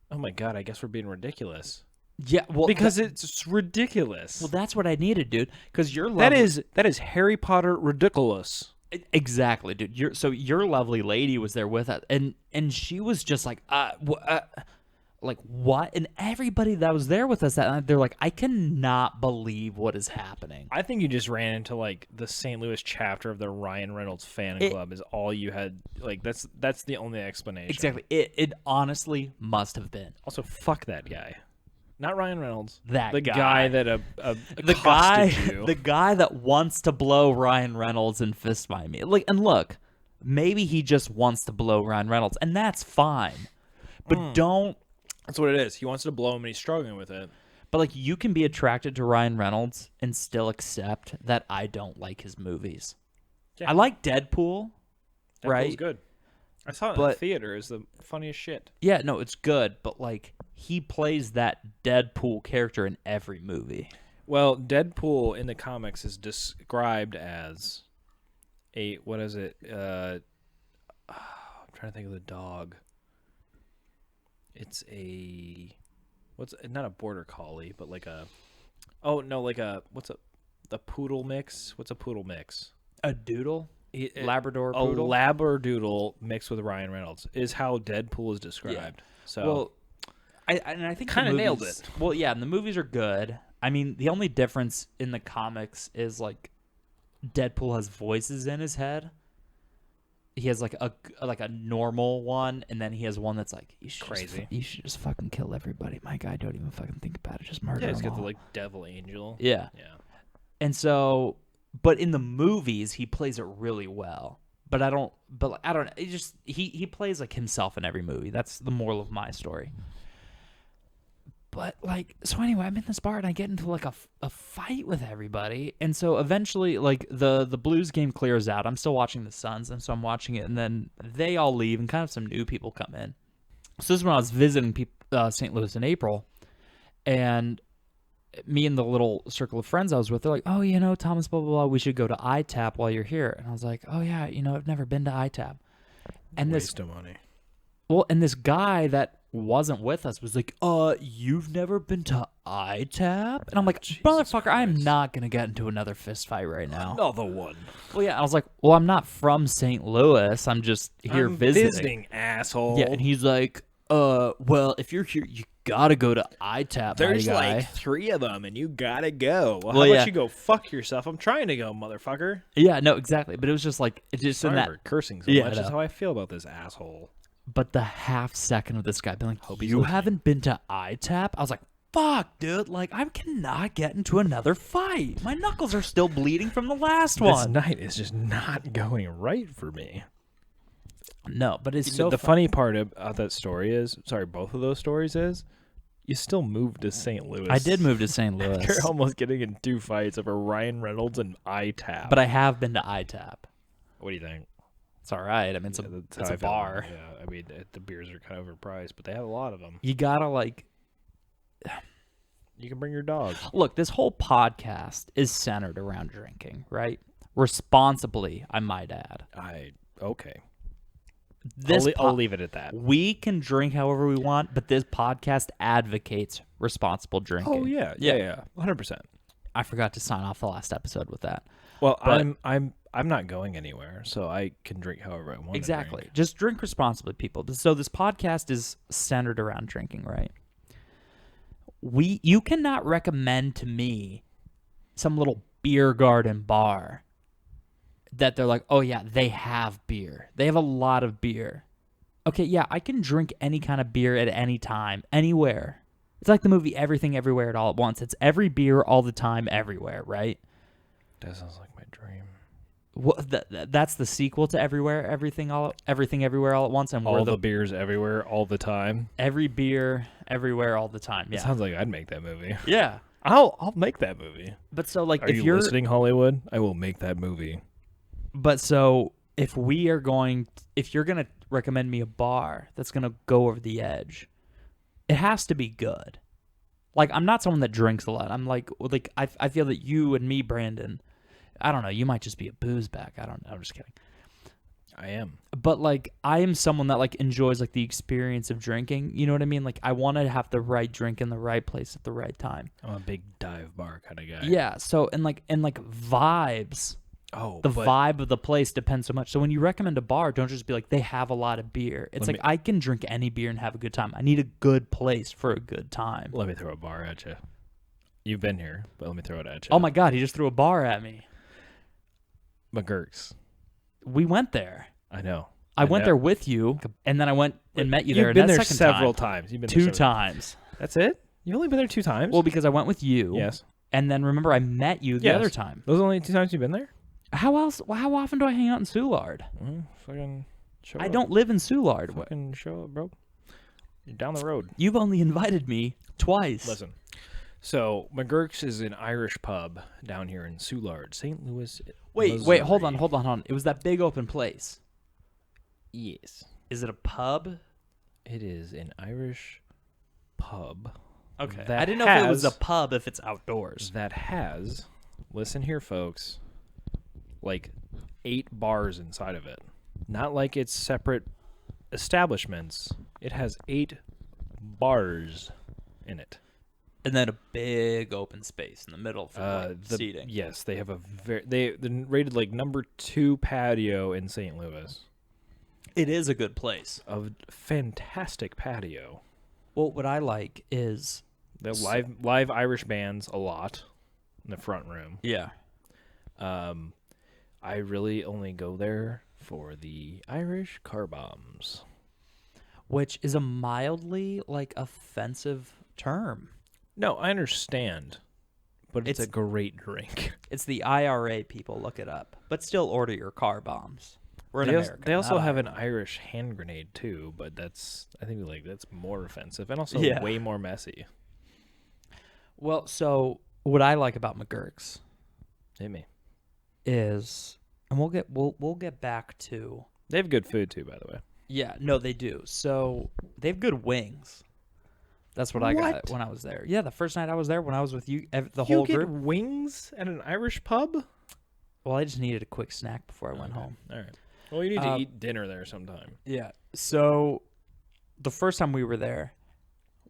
oh my God, I guess we're being ridiculous. Yeah, well, because it's ridiculous. Well, that's what I needed, dude. Because you're lovely. That is Harry Potter ridiculous. Exactly, dude. Your lovely lady was there with us, and she was just like, like what? And everybody that was there with us that night, they're like, I cannot believe what is happening. I think you just ran into like the St. Louis chapter of the Ryan Reynolds fan club. Is all you had. Like that's the only explanation. Exactly. It honestly must have been. Also, fuck that guy. Not Ryan Reynolds. The guy that the guy that wants to blow Ryan Reynolds and fist fight me. Like, and look, maybe he just wants to blow Ryan Reynolds, and that's fine. But don't. That's what it is. He wants to blow him, and he's struggling with it. But like, you can be attracted to Ryan Reynolds and still accept that I don't like his movies. Yeah. I like Deadpool. Right? Deadpool's good. I saw it in the theater. It's the funniest shit. Yeah, no, it's good, but like he plays that Deadpool character in every movie. Well, Deadpool in the comics is described as a what is it? I'm trying to think of the dog. It's not a border collie, but like a the poodle mix? What's a poodle mix? A doodle? Labrador poodle? A labradoodle mixed with Ryan Reynolds is how Deadpool is described. Yeah. So, well, I think kind of nailed it. Well, yeah, and the movies are good. I mean, the only difference in the comics is like Deadpool has voices in his head. He has like a normal one, and then he has one that's like, you should just fucking kill everybody. My guy, don't even fucking think about it. Just murder them all. Yeah, he's got the like devil angel. Yeah. And so, but in the movies, he plays it really well. but I don't. But I don't. It just he plays like himself in every movie. That's the moral of my story. But like, so anyway, I'm in this bar and I get into like a fight with everybody, and so eventually, like the Blues game clears out. I'm still watching the Suns, and so I'm watching it, and then they all leave, and kind of some new people come in. So this is when I was visiting St. Louis in April, and me and the little circle of friends I was with, they're like, oh, you know, Thomas, blah, blah, blah, we should go to ITAP while you're here. And I was like, oh, yeah, you know, I've never been to ITAP. And Waste of money. Well, and this guy that wasn't with us was like, you've never been to ITAP? And I'm like, motherfucker, I'm not going to get into another fist fight right now. Another one. Well, yeah, I was like, well, I'm not from St. Louis. I'm just here visiting, asshole. Yeah, and he's like, well, if you're here, you gotta go to ITAP. There's guy. like 3 of them, and you gotta go. Well, Well, how yeah. about you go fuck yourself? I'm trying to go, motherfucker. Yeah, no, exactly. But it was just like, it just Sorry in that. for cursing so Yeah, much. I That's know. how I feel about this asshole. But the half second of this guy being like, he's you listening. haven't been to ITAP? I was like, fuck, dude. Like, I cannot get into another fight. My knuckles are still bleeding from the last This one. night is just not going right for me. No, but it's so the funny part of that story is, sorry, both of those stories is, you still moved to St. Louis. I did move to St. Louis. You're almost getting in 2 fights over Ryan Reynolds and ITAP. But I have been to ITAP. What do you think? It's all right. I mean, it's Yeah, a, that's it's how a I feel about bar. it. Yeah, I mean, the beers are kind of overpriced, but they have a lot of them. You gotta, like, You can bring your dog. look, this whole podcast is centered around drinking, right? Responsibly, I might add. Okay. This I'll leave it at that. we can drink however we want, but this podcast advocates responsible drinking. Oh yeah, 100%. I forgot to sign off the last episode with that. Well, But- I'm not going anywhere, so I can drink however I want. Exactly. To drink. Just drink responsibly, people. So this podcast is centered around drinking, right? You cannot recommend to me some little beer garden bar that they're like, oh yeah, they have beer. They have a lot of beer. Okay, yeah, I can drink any kind of beer at any time, anywhere. It's like the movie Everything Everywhere at All at Once. It's every beer all the time, everywhere, right? That sounds like my dream. That's the sequel to Everything Everywhere All at Once, and All the beers everywhere, all the time. every beer everywhere all the time. It Yeah, sounds like I'd make that movie. yeah. I'll make that movie. But so like Are if you you're, listening, Hollywood? I will make that movie. but so if you're gonna recommend me a bar that's gonna go over the edge, it has to be good. Like I'm not someone that drinks a lot. I'm like I feel that you and me, Brandon, I don't know. You might just be a booze bag. I don't know. I'm just kidding. I am. But like I am someone that like enjoys like the experience of drinking. You know what I mean? Like I want to have the right drink in the right place at the right time. I'm a big dive bar kind of guy. Yeah. So and like vibes. Oh, The vibe of the place depends so much. So when you recommend a bar, don't just be like they have a lot of beer. It's like I can drink any beer and have a good time. I need a good place for a good time. Let me throw a bar at you. You've been here, but let me throw it at you. Oh my God, he just threw a bar at me. McGurk's. We went there. I know. I went know. there with you, and then I went and met you there. You've been there second several time. times. You've been there 2 several times. That's it? You've only been there 2 times? Well, because I went with you. yes. And then remember, I met you the Yes. other time. Those are the only 2 times you've been there? How else? How often do I hang out in Soulard? Fucking show I up. don't live in Soulard. Fucking show up, bro. You're down the road. You've only invited me twice. Listen. So, McGurk's is an Irish pub down here in Soulard, St. Louis. Wait, Missouri. hold on. It was that big open place. Yes. Is it a pub? It is an Irish pub. Okay. That I didn't know if it was a has- pub if it's outdoors. That has, listen here, folks, like 8 bars inside of it. Not like it's separate establishments. It has 8 bars in it. And then a big open space in the middle for The seating. Yes, they have a they're rated like number 2 patio in St. Louis. It is a good place. A fantastic patio. Well, what I like is They have live Irish bands a lot in the front room. yeah. I really only go there for the Irish car bombs. Which is a mildly like offensive term. No, I understand, but it's a It's- great drink. It's the IRA, people. Look it up. But still order your car bombs. We're in America. They also not have an Ireland. Irish hand grenade too, but that's more offensive and also Yeah. way more messy. Well, so what I like about McGurk's Hit me. is, and we'll get back to. They have good food too, by the way. Yeah, no, they do. So they have good wings. That's what I got What? when I was there. Yeah, the first night I was there when I was with you, the You whole get group. wings at an Irish pub? Well, I just needed a quick snack before I went home. All right. Well, you need to eat dinner there sometime. Yeah. So the first time we were there,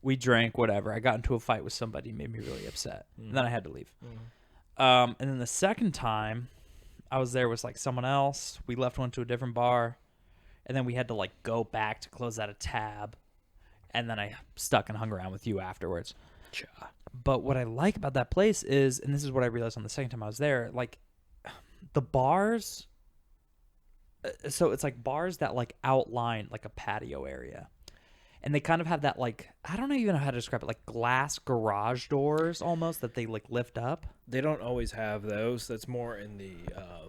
we drank whatever. I got into a fight with somebody, made me really upset. And then I had to leave. And then the second time I was there was like someone else. We went to a different bar, and then we had to like go back to close out a tab. And then I stuck and hung around with you afterwards. But what I like about that place is, and this is what I realized on the second time I was there, like the bars. So it's like bars that like outline like a patio area. And they kind of have that like, I don't even know how to describe it, like glass garage doors almost that they like lift up. They don't always have those. That's more in the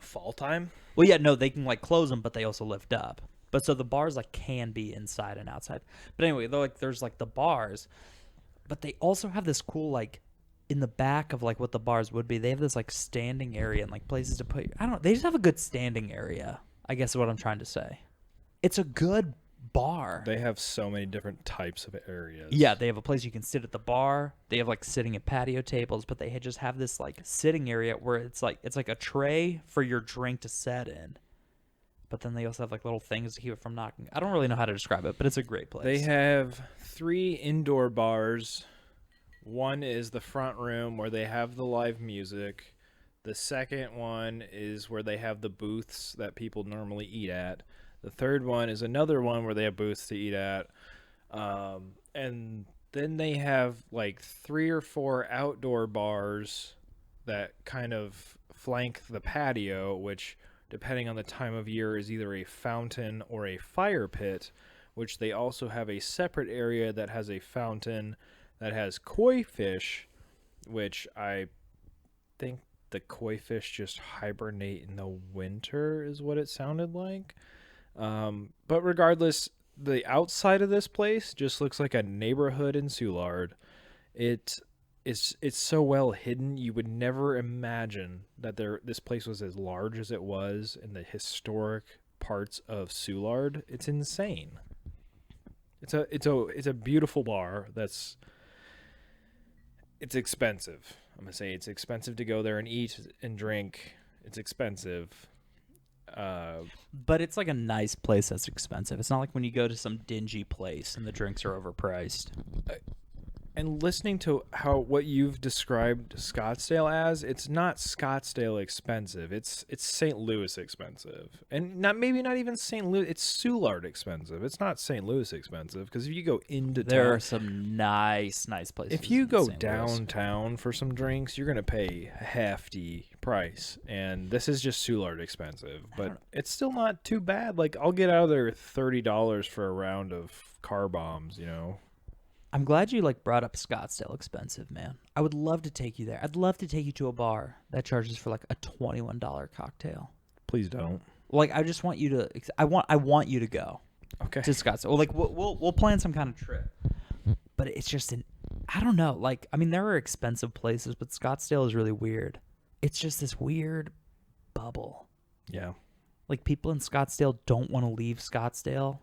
fall time. Well, yeah, no, they can like close them, but they also lift up. But so the bars like can be inside and outside. But anyway, there's like the bars, but they also have this cool like in the back of like what the bars would be. They have this like standing area and like places to put. They just have a good standing area, I guess is what I'm trying to say. It's a good bar. They have so many different types of areas. Yeah, they have a place you can sit at the bar. They have like sitting at patio tables, but they just have this like sitting area where it's like a tray for your drink to set in. But then they also have like little things to keep it from knocking. I don't really know how to describe it, but it's a great place. They have 3 indoor bars. One is the front room where they have the live music. The second one is where they have the booths that people normally eat at. The third one is another one where they have booths to eat at. And then they have like 3 or 4 outdoor bars that kind of flank the patio, which depending on the time of year is either a fountain or a fire pit, which they also have a separate area that has a fountain that has koi fish, which I think the koi fish just hibernate in the winter is what it sounded like. But regardless, the outside of this place just looks like a neighborhood in Soulard. It's so well hidden, you would never imagine that this place was as large as it was in the historic parts of Soulard. It's insane. It's a beautiful bar it's expensive. I'm gonna say it's expensive to go there and eat and drink. It's expensive. But it's like a nice place that's expensive. It's not like when you go to some dingy place and the drinks are overpriced. And listening to what you've described Scottsdale as, it's not Scottsdale expensive. It's St. Louis expensive, and not even St. Louis. It's Soulard expensive. It's not St. Louis expensive because if you go into There town, are some nice places. if you in go St. Louis. downtown for some drinks, you're gonna pay a hefty price, and this is just Soulard expensive. But it's still not too bad. Like I'll get out of there $30 for a round of car bombs, you know. I'm glad you like brought up Scottsdale expensive, man. I would love to take you there. I'd love to take you to a bar that charges for like a $21 cocktail. Please don't. Like I just want you to. I want you to go Okay. to Scottsdale. Well, like we'll plan some kind of trip. But it's just I don't know. Like I mean, there are expensive places, but Scottsdale is really weird. It's just this weird bubble. Yeah. Like people in Scottsdale don't want to leave Scottsdale.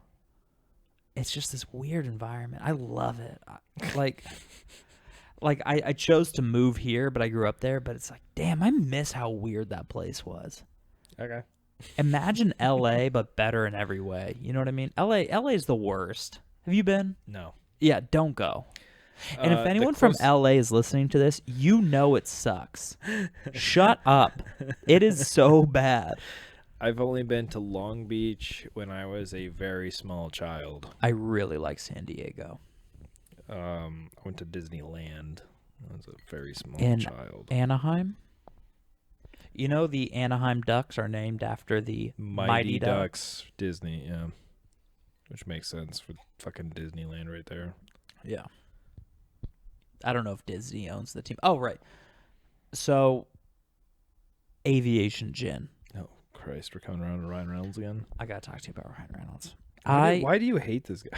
It's just this weird environment. I love it. I chose to move here, but I grew up there. But it's like, damn, I miss how weird that place was. Okay. Imagine L.A., but better in every way. You know what I mean? L.A. is the worst. Have you been? No. Yeah, don't go. And if anyone from L.A. is listening to this, you know it sucks. Shut up. It is so bad. I've only been to Long Beach when I was a very small child. I really like San Diego. I went to Disneyland. I was a very small child. Anaheim? You know the Anaheim Ducks are named after the Mighty Ducks. Disney, yeah. Which makes sense for fucking Disneyland right there. Yeah. I don't know if Disney owns the team. Oh, right. So, Aviation Gin. Oh, Christ, we're coming around to Ryan Reynolds again. I gotta talk to you about Ryan Reynolds. Why do you hate this guy?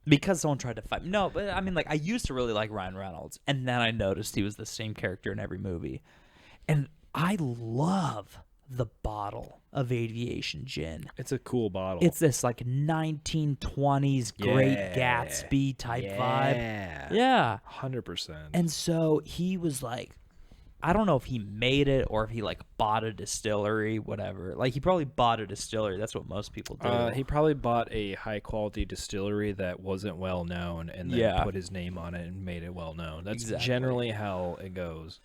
Because someone tried to fight me. No, but I mean, like, I used to really like Ryan Reynolds, and then I noticed he was the same character in every movie. And I love the bottle of aviation gin. It's a cool bottle. It's this, like, 1920s Great Gatsby type vibe. Yeah. 100%. And so he was like, I don't know if he made it or if he, like, bought a distillery, whatever. Like, he probably bought a distillery. That's what most people do. He probably bought a high-quality distillery that wasn't well-known and then put his name on it and made it well-known. That's generally how it goes.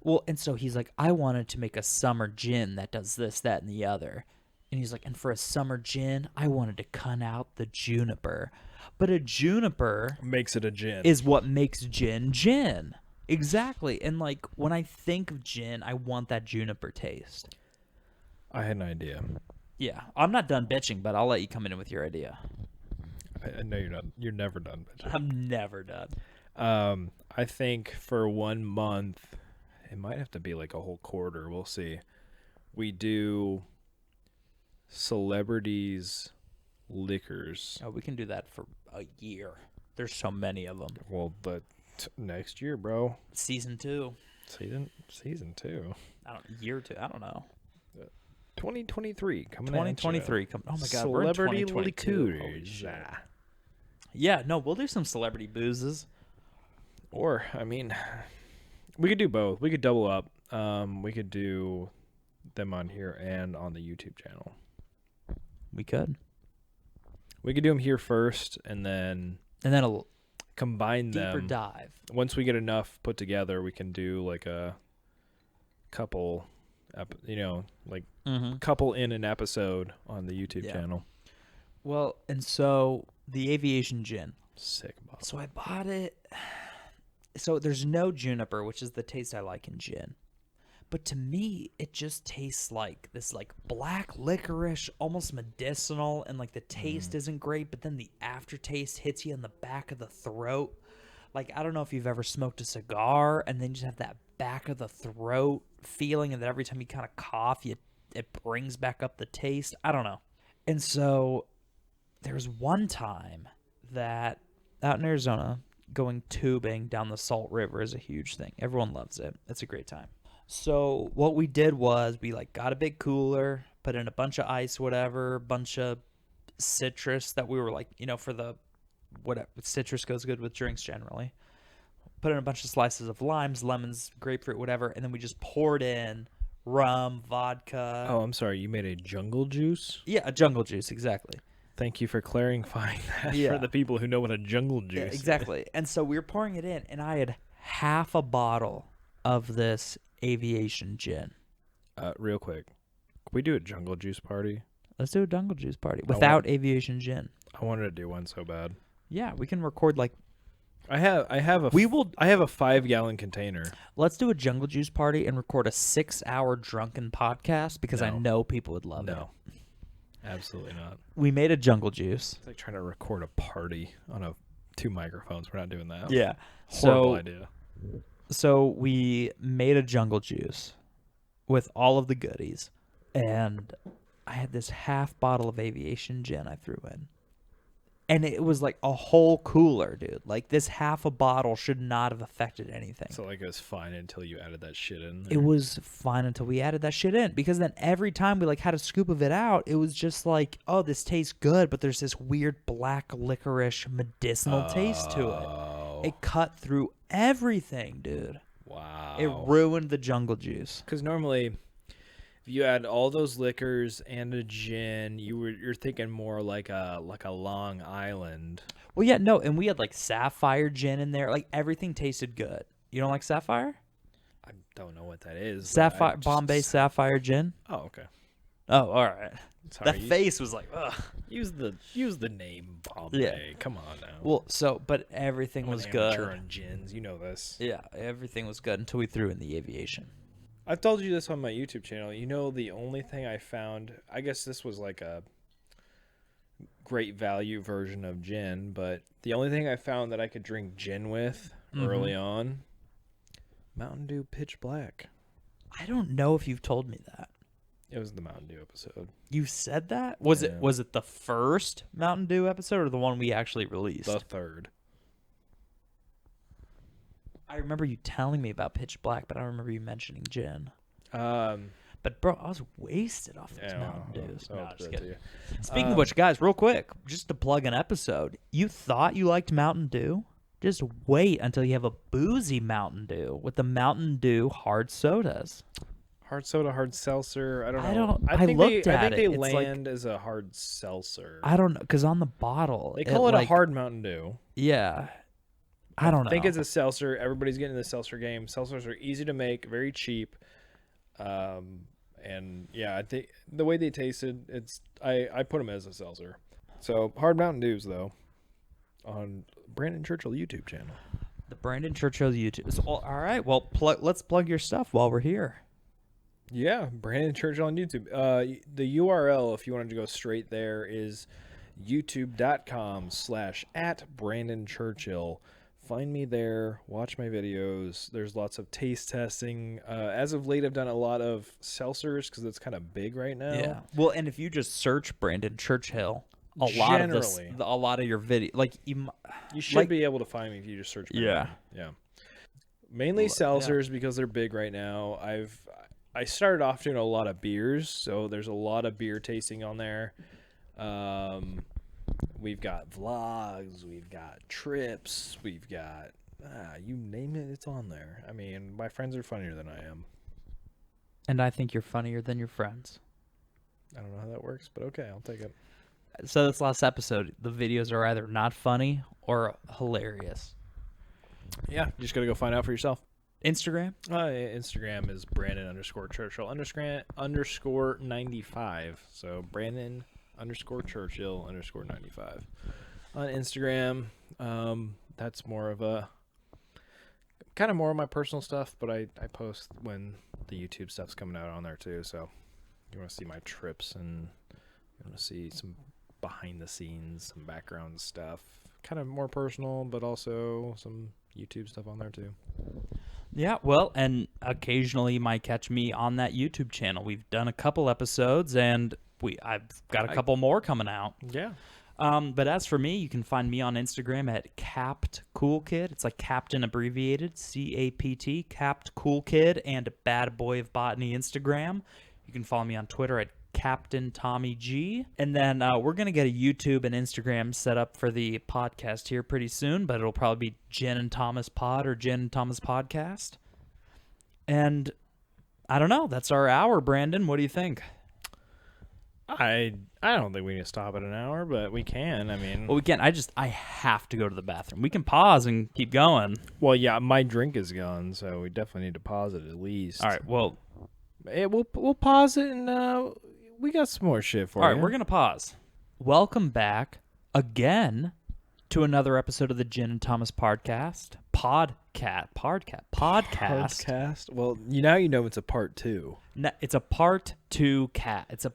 Well, and so he's like, I wanted to make a summer gin that does this, that, and the other. And he's like, and for a summer gin, I wanted to cut out the juniper. But a juniper makes it a gin. Is what makes gin gin. Exactly. And, like, when I think of gin, I want that juniper taste. I had an idea. Yeah. I'm not done bitching, but I'll let you come in with your idea. I know you're not. You're never done bitching. I'm never done. I think for 1 month, it might have to be like a whole quarter. We'll see. We do celebrities liquors. Oh, we can do that for a year. There's so many of them. Well, but next year, bro. Season 2. Season 2. Year 2. I don't know. 2023 coming. 2023. Oh my God, celebrity we're in 2022. liqueurs. Yeah, no, we'll do some celebrity boozes. Or, I mean, we could do both. We could double up. We could do them on here and on the YouTube channel. We could. We could do them here first, and then a combine them. Deeper dive. Once we get enough put together, we can do like a couple, couple in an episode on the YouTube channel. Well, and so the aviation gin. Sick bottle. So I bought it. So there's no juniper, which is the taste I like in gin. But to me, it just tastes like this, like, black licorice, almost medicinal, and, like, the taste isn't great, but then the aftertaste hits you in the back of the throat. Like, I don't know if you've ever smoked a cigar, and then you just have that back of the throat feeling, and then every time you kind of cough, it brings back up the taste. I don't know. And so there's one time that out in Arizona, going tubing down the Salt River is a huge thing. Everyone loves it. It's a great time. So what we did was we, like, got a big cooler, put in a bunch of ice, whatever, bunch of citrus that we were, like, for the whatever. Citrus goes good with drinks generally. Put in a bunch of slices of limes, lemons, grapefruit, whatever, and then we just poured in rum, vodka. Oh, I'm sorry. You made a jungle juice? Yeah, a jungle juice, exactly. Thank you for clarifying that for the people who know what a jungle juice is. Exactly. And so we were pouring it in, and I had half a bottle of this aviation gin. Real quick, can we do a jungle juice party? Let's do a jungle juice party without aviation gin. I wanted to do one so bad. Yeah, we can record, like, I have a 5-gallon container. Let's do a jungle juice party and record a 6-hour drunken podcast because I know people would love it. No, absolutely not. We made a jungle juice. It's like trying to record a party on 2 microphones. We're not doing that. Yeah, horrible idea. So we made a jungle juice with all of the goodies, and I had this half bottle of aviation gin I threw in. And it was like a whole cooler, dude. Like, this half a bottle should not have affected anything. So, like, it was fine until you added that shit in there? It was fine until we added that shit in. Because then every time we, like, had a scoop of it out, it was just like, oh, this tastes good, but there's this weird black licorice medicinal taste to it. It cut through everything, dude. Wow. It ruined the jungle juice. Because normally, if you add all those liquors and a gin, you're thinking more like a Long Island. Well, yeah, no, and we had, like, sapphire gin in there. Like, everything tasted good. You don't like sapphire? I don't know what that is. Sapphire, Bombay sapphire gin. Oh, okay. Oh, all right. Sorry, that face was like, ugh. Use the name Bombay. Yeah. Come on now. Well, but everything was good. On gins, you know this. Yeah, everything was good until we threw in the aviation. I've told you this on my YouTube channel. You know, the only thing I found, I guess this was like a great value version of gin, but the only thing I found that I could drink gin with early on, Mountain Dew Pitch Black. I don't know if you've told me that. It was the Mountain Dew episode. You said that? Was Yeah. it the first Mountain Dew episode or the one we actually released? The third. I remember you telling me about Pitch Black, but I don't remember you mentioning gin. But bro, I was wasted off those Mountain Dews. No, just kidding. Speaking of which, guys, real quick, just to plug an episode, you thought you liked Mountain Dew? Just wait until you have a boozy Mountain Dew with the Mountain Dew hard sodas. Hard soda, hard seltzer. I don't know. I think they land as a hard seltzer. I don't know, because on the bottle they call it a hard Mountain Dew. Yeah. I don't know. I think it's a seltzer. Everybody's getting the seltzer game. Seltzers are easy to make, very cheap. And yeah, I think the way they tasted, I put them as a seltzer. So hard Mountain Dews though, on Brandon Churchill YouTube channel. The Brandon Churchill YouTube. So, all right. Well, let's plug your stuff while we're here. Yeah, Brandon Churchill on YouTube. The URL, if you wanted to go straight there, is youtube.com/@BrandonChurchill. Find me there. Watch my videos. There's lots of taste testing. As of late, I've done a lot of seltzers because it's kind of big right now. Yeah. Well, and if you just search Brandon Churchill, a lot of your video, like you should be able to find me if you just search. Yeah. Yeah. Mainly seltzers because they're big right now. I started off doing a lot of beers, so there's a lot of beer tasting on there. We've got vlogs, we've got trips, we've got you name it, it's on there. I mean, my friends are funnier than I am. And I think you're funnier than your friends. I don't know how that works, but okay, I'll take it. So this last episode, the videos are either not funny or hilarious. Yeah, you just gotta go find out for yourself. Instagram? Instagram is Brandon_Churchill_95. So Brandon_Churchill_95 on Instagram. That's more of my personal stuff, but I post when the YouTube stuff's coming out on there too. So you want to see my trips and you want to see some behind the scenes, some background stuff, kind of more personal, but also some YouTube stuff on there too. Yeah, well, and occasionally you might catch me on that YouTube channel. We've done a couple episodes, and I've got a couple more coming out. Yeah. But as for me, you can find me on Instagram at Capt Cool Kid. It's like Captain abbreviated, CAPT, Capt Cool Kid, and Bad Boy of Botany Instagram. You can follow me on Twitter at Captain Tommy G. And then we're going to get a YouTube and Instagram set up for the podcast here pretty soon, but it'll probably be Jen and Thomas Pod or Jen and Thomas Podcast. And I don't know. That's our hour, Brandon. What do you think? I don't think we need to stop at an hour, but we can. I mean, well, we can. I have to go to the bathroom. We can pause and keep going. Well, yeah, my drink is gone, so we definitely need to pause it at least. All right. Well, we'll pause it, and we got some more shit for you. All right, we're gonna pause. Welcome back again to another episode of the Jen and Thomas podcast. Podcast. Well, you know it's a part 2. No, it's a part 2 It's a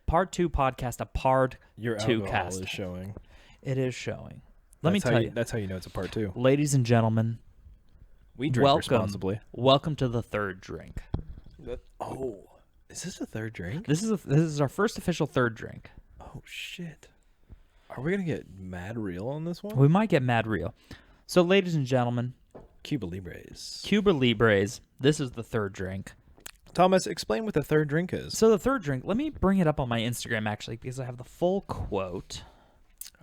part 2 podcast. A part Your 2 alcohol cast is showing. It is showing. Let me tell you. That's how you know it's a part 2. Ladies and gentlemen, we drink responsibly. Welcome to the third drink. Is this a third drink? This is our first official third drink. Oh shit! Are we gonna get mad real on this one? We might get mad real. So, ladies and gentlemen, Cuba Libres. Cuba Libres. This is the third drink. Thomas, explain what the third drink is. So the third drink. Let me bring it up on my Instagram actually because I have the full quote.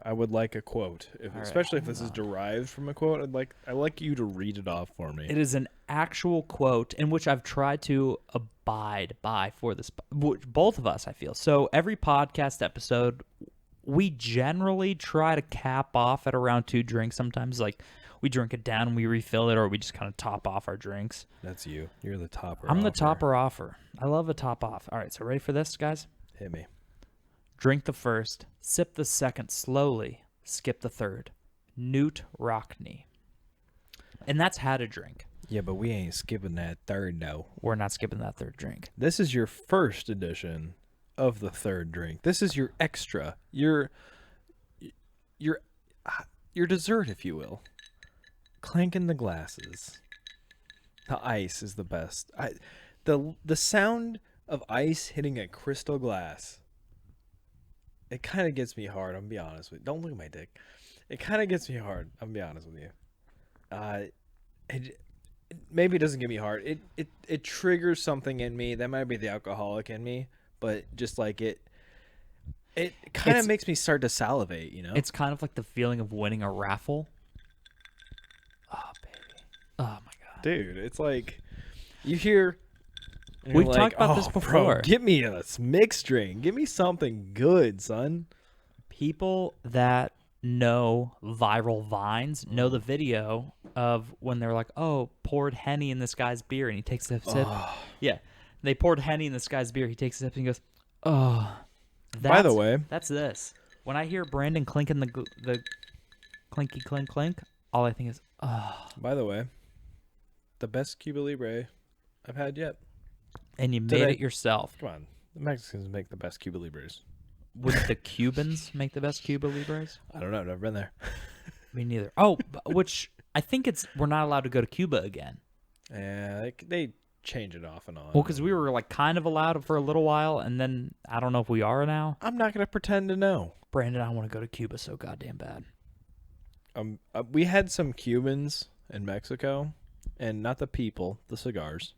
I would like a quote, especially if this is derived from a quote. I'd like you to read it off for me. It is an actual quote in which I've tried to abide by for this, both of us, I feel. So every podcast episode, we generally try to cap off at around 2 drinks. Sometimes, like, we drink it down, we refill it, or we just kind of top off our drinks. That's you. You're the topper. I'm the topper offer. I love a top off. All right, so ready for this, guys? Hit me. Drink the first, sip the second slowly, skip the third. Newt Rockney. And that's how to drink. Yeah, but we ain't skipping that third, though. We're not skipping that third drink. This is your first edition of the third drink. This is your extra. Your dessert, if you will. Clanking the glasses. The ice is the best. The sound of ice hitting a crystal glass. It kind of gets me hard. I'm gonna be honest with you. Don't look at my dick. It kind of gets me hard. I'm gonna be honest with you. It maybe it doesn't get me hard. It triggers something in me. That might be the alcoholic in me, but just like it kind of makes me start to salivate. You know, It's kind of like the feeling of winning a raffle. Oh, baby. Oh, my God. dude. It's like you hear. and We've you're talked about this "Oh, before. Bro, give me a mixed drink. Give me something good, son. People that know viral vines know the video of when they're like, oh, poured Henny in this guy's beer, and he takes a sip. Yeah. They poured Henny in this guy's beer. He takes a sip and he goes, oh. By the way, that's this. When I hear Brandon clinking the clinky clink clink, all I think is, oh. By the way, the best Cuba Libre I've had yet. And you made it yourself. Come on, the Mexicans make the best Cuba Libres. Would the Cubans make the best Cuba Libres? I don't know. I've never been there. Me neither. Oh, which I think we're not allowed to go to Cuba again. Yeah, they change it off and on. Well, because we were like kind of allowed for a little while, and then I don't know if we are now. I'm not gonna pretend to know. Brandon, I want to go to Cuba so goddamn bad. We had some Cubans in Mexico, and not the people, the cigars.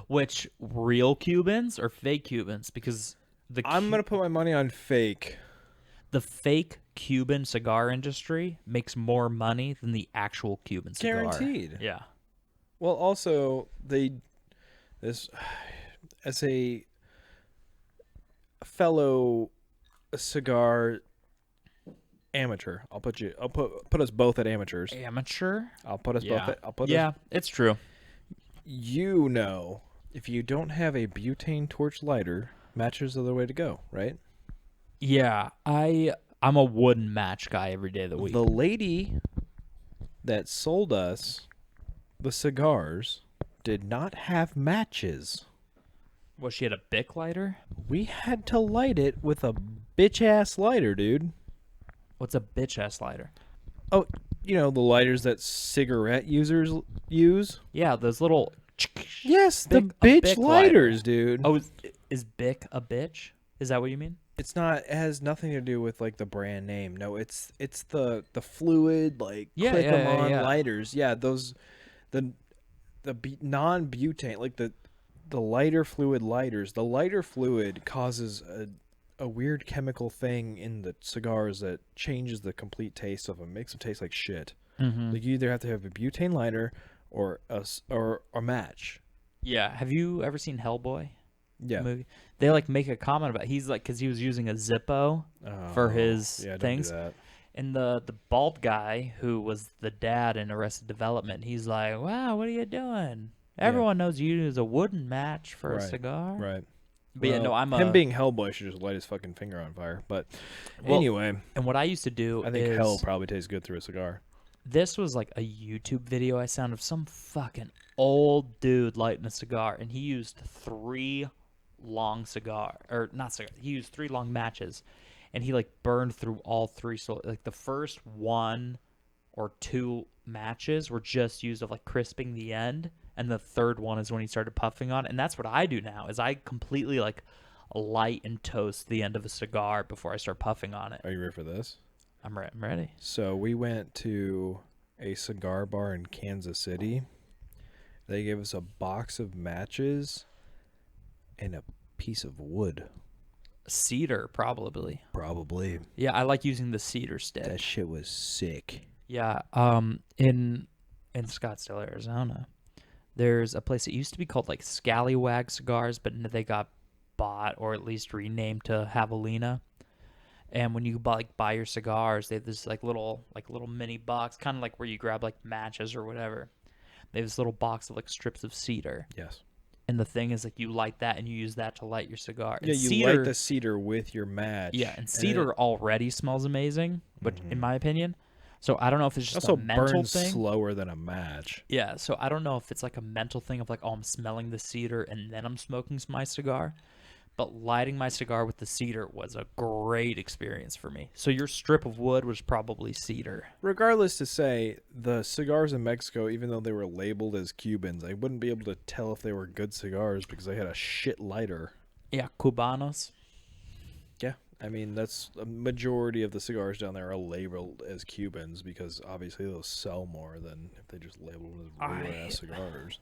Which real Cubans or fake Cubans? Because I'm gonna put my money on fake. The fake Cuban cigar industry makes more money than the actual Cuban cigar. Guaranteed. Yeah. Well, also as a fellow cigar amateur, I'll put us both at amateurs. Amateur? I'll put us both at it's true. You know, if you don't have a butane torch lighter, matches are the way to go, right? Yeah, I'm a wooden match guy every day of the week. The lady that sold us the cigars did not have matches. Was she had a Bic lighter? We had to light it with a bitch-ass lighter, dude. What's a bitch ass lighter? Oh, you know, the lighters that cigarette users use? Yeah, those little. Yes, Bic- the a bitch Bic lighters, lighter. dude. Oh, is Bic a bitch? Is that what you mean? It's not. It has nothing to do with like the brand name. No, it's the fluid like click them on lighters. Yeah, those non-butane like the lighter fluid lighters. The lighter fluid causes a weird chemical thing in the cigars that changes the complete taste of them. Makes them taste like shit. Mm-hmm. Like you either have to have a butane lighter or a match. Yeah. Have you ever seen Hellboy? Yeah. Movie? They like make a comment about he's like because he was using a Zippo for his things. Don't do that. And the bald guy who was the dad in Arrested Development, he's like, "Wow, what are you doing? Everyone knows you use a wooden match for a cigar." Right. But yeah, no, him being Hellboy should just light his fucking finger on fire. But anyway, and what I used to do, I think hell probably tastes good through a cigar. This was like a YouTube video I found of some fucking old dude lighting a cigar, and he used 3 long cigar or not cigar. He used 3 long matches, and he like burned through all 3. So like the first 1 or 2 matches were just used of like crisping the end, and the third one is when he started puffing on it. And that's what I do now is I completely like light and toast the end of a cigar before I start puffing on it. Are you ready for this? I'm ready. So we went to a cigar bar in Kansas City. They gave us a box of matches and a piece of wood. Cedar, probably. Probably. Yeah, I like using the cedar stick. That shit was sick. Yeah, in Scottsdale, Arizona, there's a place that used to be called like Scallywag Cigars, but they got bought or at least renamed to Javelina. And when you buy your cigars, they have this like little mini box, kind of like where you grab like matches or whatever. They have this little box of like strips of cedar. Yes. And the thing is like you light that and you use that to light your cigar. Yeah, you light the cedar with your match. Yeah, and cedar already smells amazing, but in my opinion. So I don't know if it's just a mental burns thing. Slower than a match. Yeah, so I don't know if it's like a mental thing of like, oh, I'm smelling the cedar and then I'm smoking my cigar. but lighting my cigar with the cedar was a great experience for me. So your strip of wood was probably cedar. Regardless to say, the cigars in Mexico, even though they were labeled as Cubans, I wouldn't be able to tell if they were good cigars because they had a shit lighter. Yeah, Cubanos. Yeah, I mean, that's a majority of the cigars down there are labeled as Cubans because obviously they'll sell more than if they just labeled them as regular-ass cigars.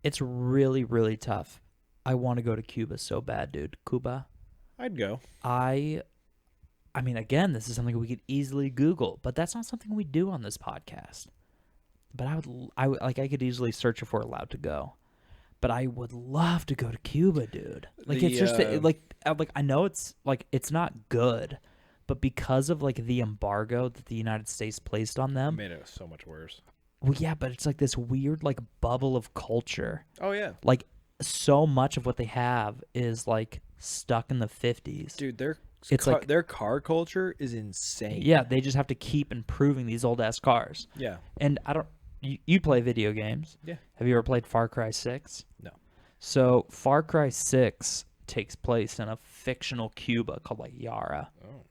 It's really, really tough. I want to go to Cuba so bad, dude. Cuba. I'd go. I mean, again, this is something we could easily Google, but that's not something we do on this podcast. But I could easily search if we're allowed to go. But I would love to go to Cuba, dude. Like, it's just I know it's like it's not good, but because of like the embargo that the United States placed on It them, made it so much worse. well, yeah, but it's like this weird like bubble of culture. Oh, yeah. Like, so much of what they have is like stuck in the 50s. Dude, like their car culture is insane. Yeah, they just have to keep improving these old ass cars. Yeah. And you play video games. Yeah. Have you ever played Far Cry 6? No. So Far Cry 6 takes place in a fictional Cuba called like Yara. Oh.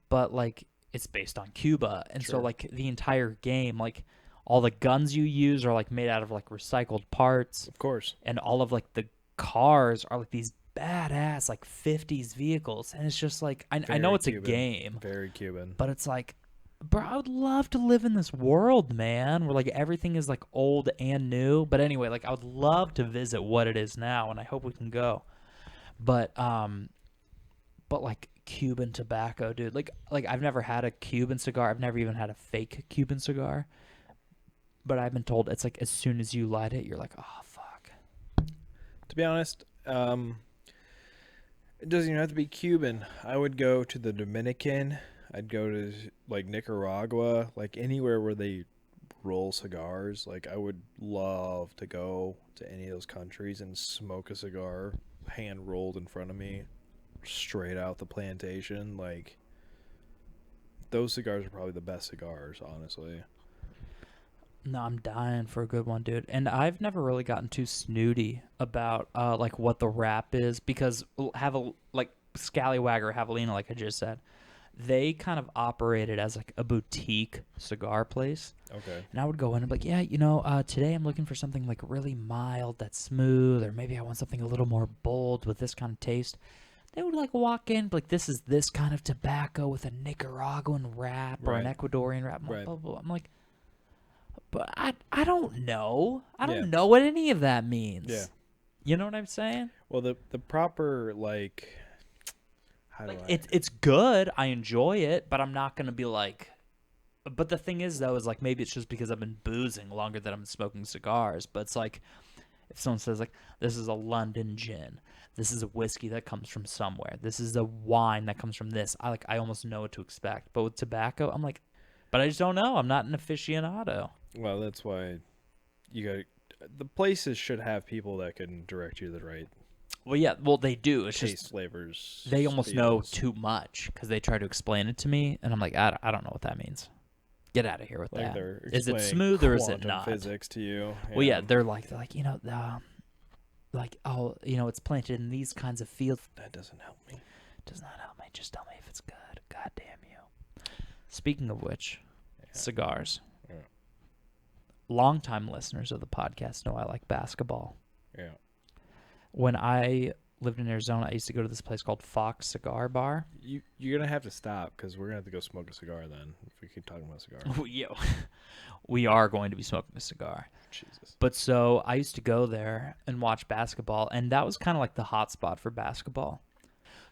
But like it's based on Cuba, and so Sure. like the entire game, like all the guns you use are like made out of like recycled parts, Of course. and all of like the cars are like these badass like 50s vehicles, and it's just like I know Very it's Cuban. a game, Very Cuban. but it's like, bro, I would love to live in this world, man, where like everything is like old and new. But anyway, like I would love to visit what it is now, and I hope we can go. But like Cuban tobacco, dude. Like I've never had a Cuban cigar. I've never even had a fake Cuban cigar. But I've been told it's like as soon as you light it, you're like, oh fuck. To be honest, it doesn't even have to be Cuban. I would go to the Dominican. I'd go to like Nicaragua, like anywhere where they roll cigars. Like I would love to go to any of those countries and smoke a cigar hand rolled in front of me, straight out the plantation. Like those cigars are probably the best cigars, honestly. No, I'm dying for a good one, dude. And I've never really gotten too snooty about like what the wrap is, because like Scallywag or Javelina, like I just said, they kind of operated as like a boutique cigar place. Okay. And I would go in and be like, yeah, today I'm looking for something like really mild, that's smooth, or maybe I want something a little more bold with this kind of taste. They would like walk in, like, this is this kind of tobacco with a Nicaraguan wrap or an Right. Ecuadorian wrap. Right. Blah, blah, blah. I'm like, but I don't know. I don't Yeah. know what any of that means. Yeah. You know what I'm saying? Well, the proper, like, how do Like I? it's good. I enjoy it, but I'm not gonna be like. But the thing is, though, is like maybe it's just because I've been boozing longer than I'm smoking cigars. But it's like if someone says like, this is a London gin, this is a whiskey that comes from somewhere, this is a wine that comes from this, I almost know what to expect. But with tobacco, I'm like, but I just don't know. I'm not an aficionado. Well, that's why you got the places should have people that can direct you to the right Well, yeah, well they do. It's taste, just flavors. they almost know feels. too much because they try to explain it to me, and I'm like, I don't know what that means. Get out of here with Like that. they're Is it explaining smooth or is it quantum not? physics to you. Well, yeah, they're like it's planted in these kinds of fields. That doesn't help me. Does not help me. Just tell me if it's good. God damn you. Speaking of which, cigars. Yeah. Longtime listeners of the podcast know I like basketball. Yeah. When I lived in Arizona, I used to go to this place called Fox Cigar Bar. You're gonna have to stop because we're gonna have to go smoke a cigar then if we keep talking about cigars. We are going to be smoking a cigar. Jesus. But so I used to go there and watch basketball, and that was kind of like the hot spot for basketball.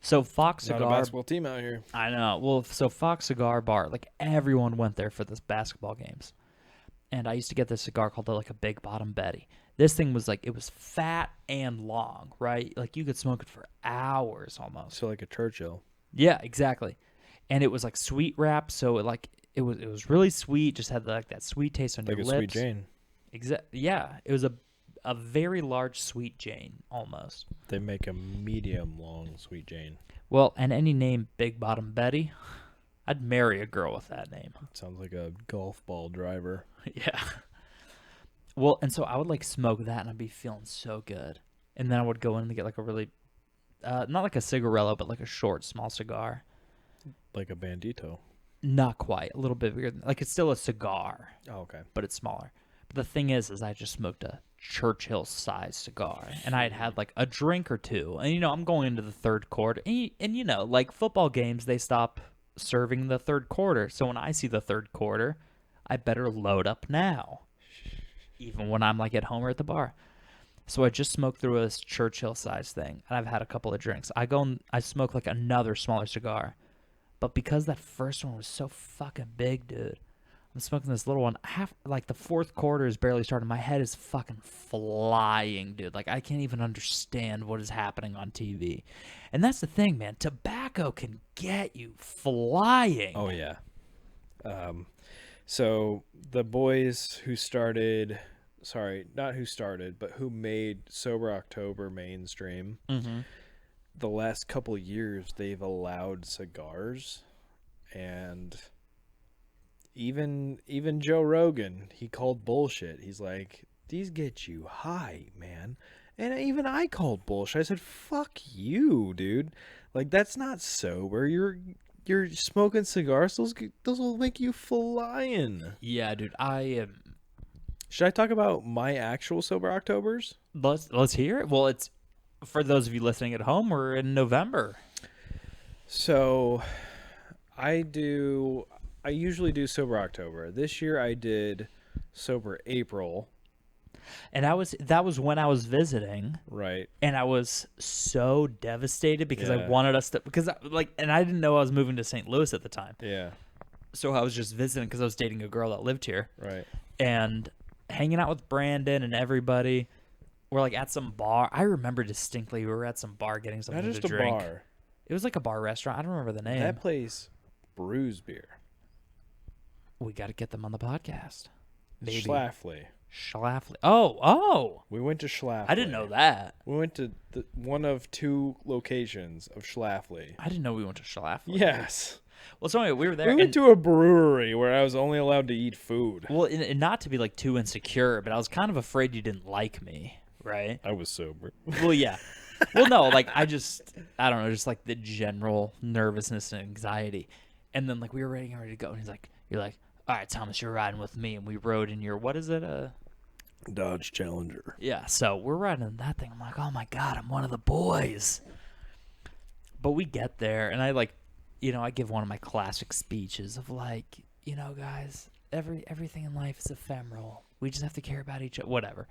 So Fox Not Cigar, a basketball team out here. I know. Well, so Fox Cigar Bar, like everyone went there for this basketball games, and I used to get this cigar called like a Big Bottom Betty. This thing was like, it was fat and long, right? Like you could smoke it for hours almost. So like a Churchill. Yeah, exactly. And it was like sweet wrap, so it was really sweet. Just had like that sweet taste on Like your a lips. Sweet Jane. Yeah, it was a very large Sweet Jane almost. They make a medium long Sweet Jane. Well, and any name Big Bottom Betty, I'd marry a girl with that name. Sounds like a golf ball driver. Yeah. Well, and so I would like smoke that, and I'd be feeling so good. and then I would go in and get like a really, not like a cigarello, but like a short, small cigar. Like a bandito. Not quite, a little bit bigger. Like it's still a cigar, Oh, okay. but it's smaller. But the thing is I just smoked a Churchill-sized cigar, and I had had like a drink or two. And I'm going into the third quarter, and like football games, they stop serving the third quarter. So when I see the third quarter, I better load up now, even when I'm like at home or at the bar. So I just smoked through this Churchill-sized thing, and I've had a couple of drinks. I go and I smoke like another smaller cigar. But because that first one was so fucking big, dude, I'm smoking this little one. Like the fourth quarter is barely starting. My head is fucking flying, dude. Like I can't even understand what is happening on TV. And that's the thing, man. Tobacco can get you flying. Oh yeah. So the boys who started, not who started, but who made Sober October mainstream. Mm-hmm. The last couple years they've allowed cigars, and even Joe Rogan, he called bullshit. He's like, these get you high, man. And even I called bullshit. I said, fuck you, dude. Like, that's not sober. You're smoking cigars. Those will make you flying. Yeah, dude. I am. Should I talk about my actual Sober Octobers? Let's hear it. Well, it's for those of you listening at home. We're in November. So, I usually do Sober October. This year I did Sober April. And that was when I was visiting. Right. And I was so devastated because I Yeah. wanted us to, and I didn't know I was moving to St. Louis at the time. Yeah. So I was just visiting because I was dating a girl that lived here. Right. And hanging out with Brandon and everybody. We're like at some bar. I remember distinctly we were at some bar getting something Not just to drink. a bar. It was like a bar restaurant. I don't remember the name. That place brews beer. We got to get them on the podcast. Maybe. Schlafly. Oh. We went to Schlafly. I didn't know that. We went to one of two locations of Schlafly. I didn't know we went to Schlafly. Yes. Well, so anyway, we were there. We went to a brewery where I was only allowed to eat food. Well, and not to be like too insecure, but I was kind of afraid you didn't like me, right? I was sober. Well, yeah. Well, no, like I don't know, just like the general nervousness and anxiety. And then like we were ready to go, and you're like, all right, Thomas, you're riding with me, and we rode in your, what is it? Dodge Challenger. Yeah, so we're riding in that thing. I'm like, oh my God, I'm one of the boys. But we get there, and I I give one of my classic speeches of like, guys, everything in life is ephemeral. We just have to care about each other, whatever.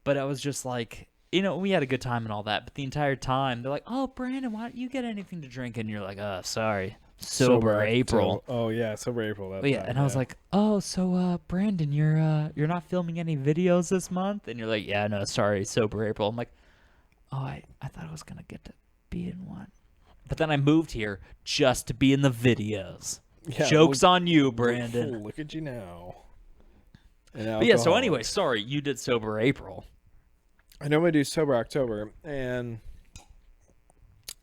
But I was just like, we had a good time and all that. But the entire time, they're like, oh, Brandon, why don't you get anything to drink? And you're like, oh, sorry. Sober April. Oh yeah, Sober April. I was like, oh, so Brandon, you're not filming any videos this month? And you're like, yeah, no, sorry, Sober April. I'm like, oh, I thought I was gonna get to be in one, but then I moved here just to be in the videos. Yeah, Joke's on you, Brandon. Look at you now. But yeah, so anyway, sorry, you did Sober April. I normally do Sober October, and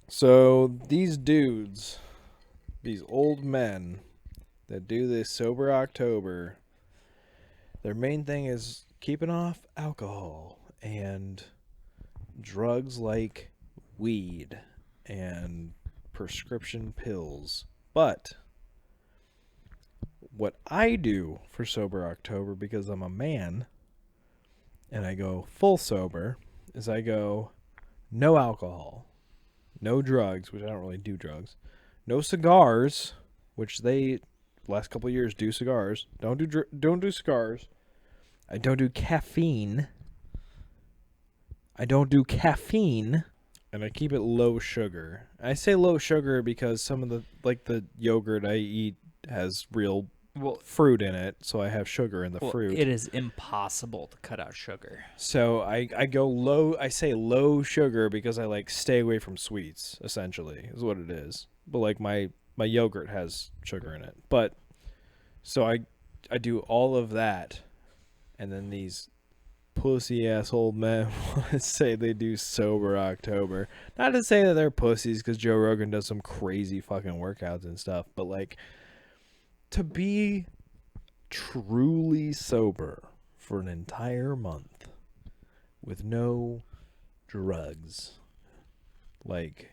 so these dudes, these old men that do this Sober October, their main thing is keeping off alcohol and drugs like weed and prescription pills. But what I do for Sober October, because I'm a man and I go full sober, is I go no alcohol, no drugs, which I don't really do drugs, no cigars, which they last couple of years do cigars. Don't do cigars. I don't do caffeine. And I keep it low sugar. I say low sugar because some of the yogurt I eat has real fruit in it, so I have sugar in the fruit. It is impossible to cut out sugar. So I go low. I say low sugar because I stay away from sweets. Essentially, is what it is. But my yogurt has sugar in it. But so I do all of that, and then these pussy ass old men want to say they do Sober October. Not to say that they're pussies, because Joe Rogan does some crazy fucking workouts and stuff, but to be truly sober for an entire month with no drugs. Like,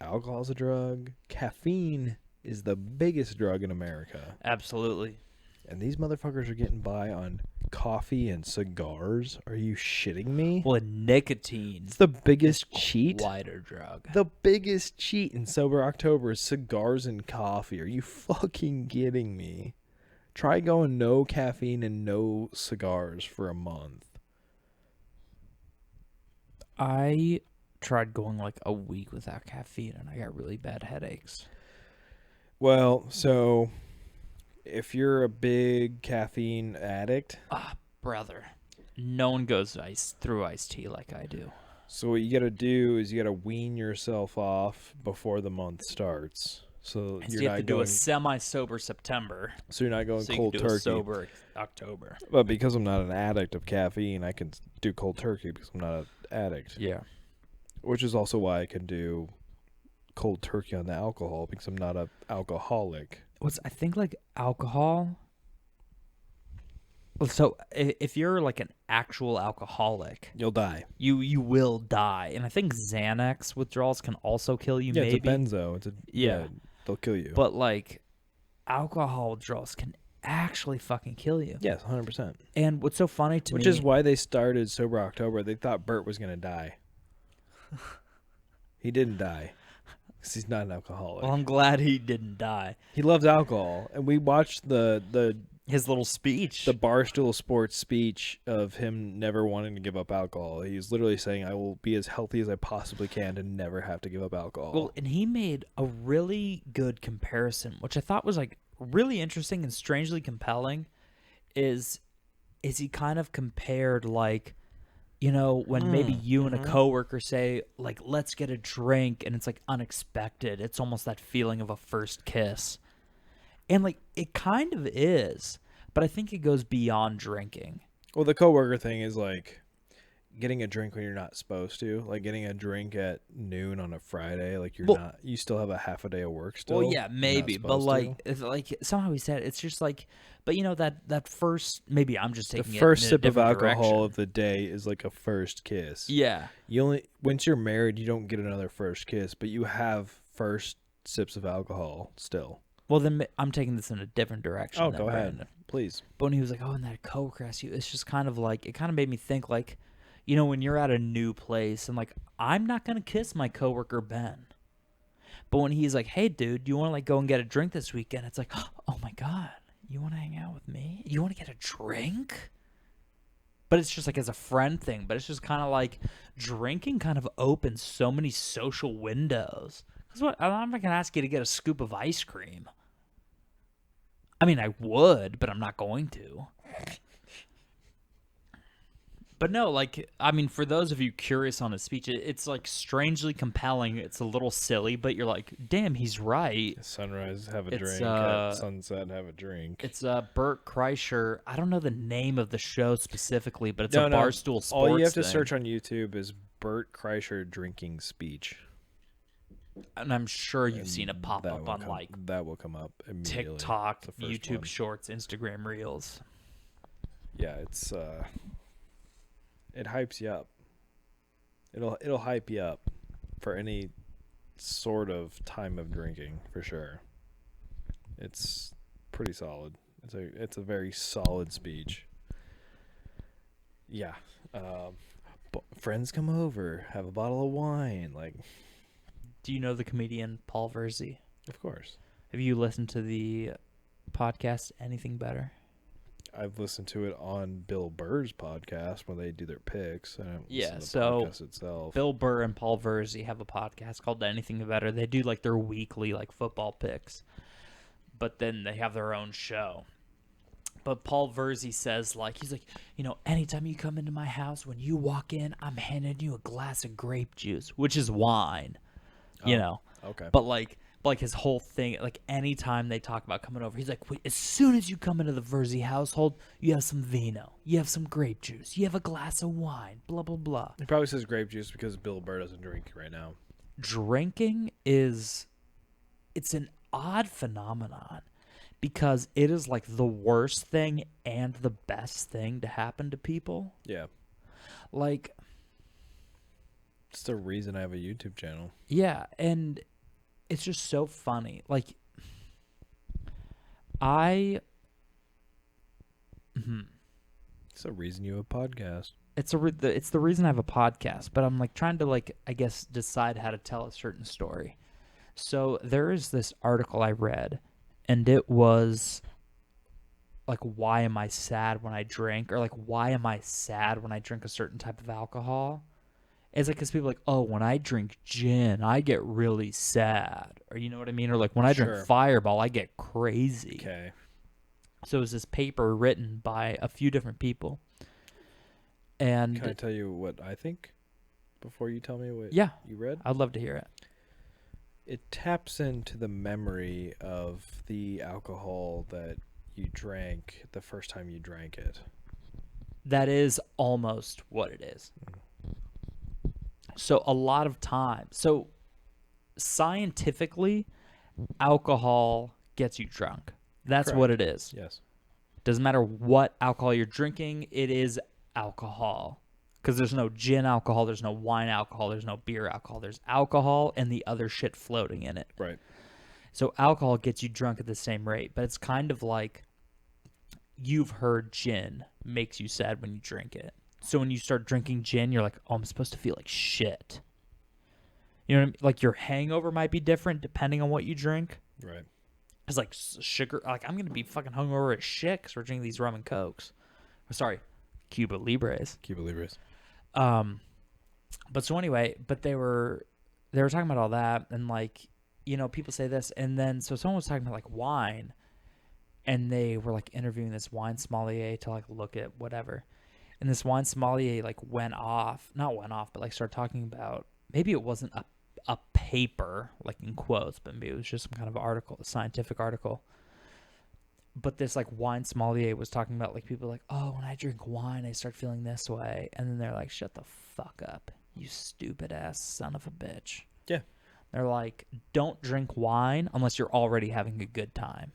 alcohol's a drug. Caffeine is the biggest drug in America. Absolutely. And these motherfuckers are getting by on coffee and cigars. Are you shitting me? Well, nicotine It's the biggest cheat. quite a drug. The biggest cheat in Sober October is cigars and coffee. Are you fucking kidding me? Try going no caffeine and no cigars for a month. I tried going like a week without caffeine, and I got really bad headaches. Well, so if you're a big caffeine addict, Brother, no one goes through iced tea like I do. so what you got to do is you got to wean yourself off before the month starts. So And so you're you have not to do going. a semi-sober September, So you're not going so you cold can do turkey. a sober October. But because I'm not an addict of caffeine, I can do cold turkey because I'm not an addict. Yeah. Which is also why I can do cold turkey on the alcohol because I'm not a alcoholic. I think like alcohol. So if you're like an actual alcoholic, You'll die. you will die, and I think Xanax withdrawals can also kill you. Yeah, maybe. it's a benzo. It's a Yeah. they'll kill you. But like alcohol withdrawals can actually fucking kill you. Yes, 100%. And what's so funny to me, Which is why they started Sober October. They thought Bert was gonna die. He didn't die because he's not an alcoholic. well, I'm glad he didn't die. He loves alcohol, and we watched the His little speech. Barstool Sports speech of him never wanting to give up alcohol. He's literally saying, "I will be as healthy as I possibly can to never have to give up alcohol." Well, and he made a really good comparison, which I thought was like really interesting and strangely compelling. Is he kind of compared like, you know, when maybe you and a coworker say like, "Let's get a drink," and it's like unexpected. It's almost that feeling of a first kiss, and like it kind of is, but I think it goes beyond drinking. Well, the coworker thing is like getting a drink when you're not supposed to, like getting a drink at noon on a Friday, like you still have a half a day of work still. Well, yeah, maybe, but like, it's like somehow he said it's just like, but you know that first, maybe I'm just the taking first it in a sip of different alcohol direction. of the day is like a first kiss. Yeah, You only once you're married, you don't get another first kiss, but you have first sips of alcohol still. well then I'm taking this in a different direction. Oh, than go ahead, Brandon. please. But when he was like, "Oh, and that coworker asked you," it's just kind of like it kind of made me think like, you know, when you're at a new place and like I'm not gonna kiss my coworker Ben, but when he's like, "Hey, dude, you want to like go and get a drink this weekend?" It's like, "Oh my god, you want to hang out with me? You want to get a drink?" But it's just like as a friend thing. But it's just kind of like drinking kind of opens so many social windows. Because what I'm not gonna ask you to get a scoop of ice cream. I mean, I would, but I'm not going to. But no, like, I mean, for those of you curious on his speech, it's like strangely compelling. It's a little silly, but you're like, damn, he's right. At sunrise, have a It's, drink. At sunset, have a drink. It's Bert Kreischer. I don't know the name of the show specifically, but it's No, a Barstool Sports All you have to thing. search on YouTube is Bert Kreischer drinking speech. And I'm sure you've And seen it pop that up will on come- like that will come up immediately. TikTok, It's the first YouTube one. Shorts, Instagram Reels. Yeah, it's it hypes you up. It'll hype you up for any sort of time of drinking for sure. It's pretty solid. It's a very solid speech. Yeah. Friends come over, have a bottle of wine, like. Do you know the comedian Paul Verzi? Of course. Have you listened to the podcast Anything Better? I've listened to it on Bill Burr's podcast when they do their picks. I don't Yeah, listen to the so podcast itself. Bill Burr and Paul Verzi have a podcast called Anything Better. They do like their weekly like football picks, but then they have their own show. But Paul Verzi says like he's like, you know, anytime you come into my house, when you walk in, I'm handing you a glass of grape juice, which is wine. You know. Okay. But like his whole thing, like anytime they talk about coming over, he's like, wait, as soon as you come into the Verzi household, you have some vino, you have some grape juice, you have a glass of wine, blah, blah, blah. He probably says grape juice because Bill Burr doesn't drink right now. Drinking it's an odd phenomenon because it is like the worst thing and the best thing to happen to people. Yeah. Like, It's the reason I have a YouTube channel. Yeah, and it's just so funny. Like, It's the reason you have a podcast. it's the reason I have a podcast, but I'm like trying to like I guess decide how to tell a certain story. So there is this article I read, and it was like, why am I sad when I drink, or like why am I sad when I drink a certain type of alcohol? It's like because people are like, oh, when I drink gin, I get really sad, or you know what I mean, or like when I drink Sure. Fireball, I get crazy. Okay. So it was this paper written by a few different people. And Can I tell you what I think before you tell me what yeah, you read? I'd love to hear it. It taps into the memory of the alcohol that you drank the first time you drank it. That is almost what it is. So a lot of times, so scientifically, alcohol gets you drunk. That's what it is. Yes. Doesn't matter what alcohol you're drinking, it is alcohol. Because there's no gin alcohol, there's no wine alcohol, there's no beer alcohol. There's alcohol and the other shit floating in it. Right. So alcohol gets you drunk at the same rate, but it's kind of like you've heard gin makes you sad when you drink it. So when you start drinking gin, you're like, oh, I'm supposed to feel like shit. You know what I mean? Like your hangover might be different depending on what you drink. Right. It's like sugar. Like I'm going to be fucking hungover as shit because we're drinking these rum and cokes. Sorry, Cuba Libres. Cuba Libres. But so anyway, but they were talking about all that, and like, you know, people say this, and then so someone was talking about like wine, and they were like interviewing this wine sommelier to like look at whatever, and this wine sommelier like not went off, but like started talking about, maybe it wasn't a paper like in quotes, but maybe it was just some kind of article, a scientific article. But this like wine sommelier was talking about like people like, oh, when I drink wine, I start feeling this way. And then they're like, shut the fuck up, you stupid ass son of a bitch. Yeah. They're like, don't drink wine unless you're already having a good time.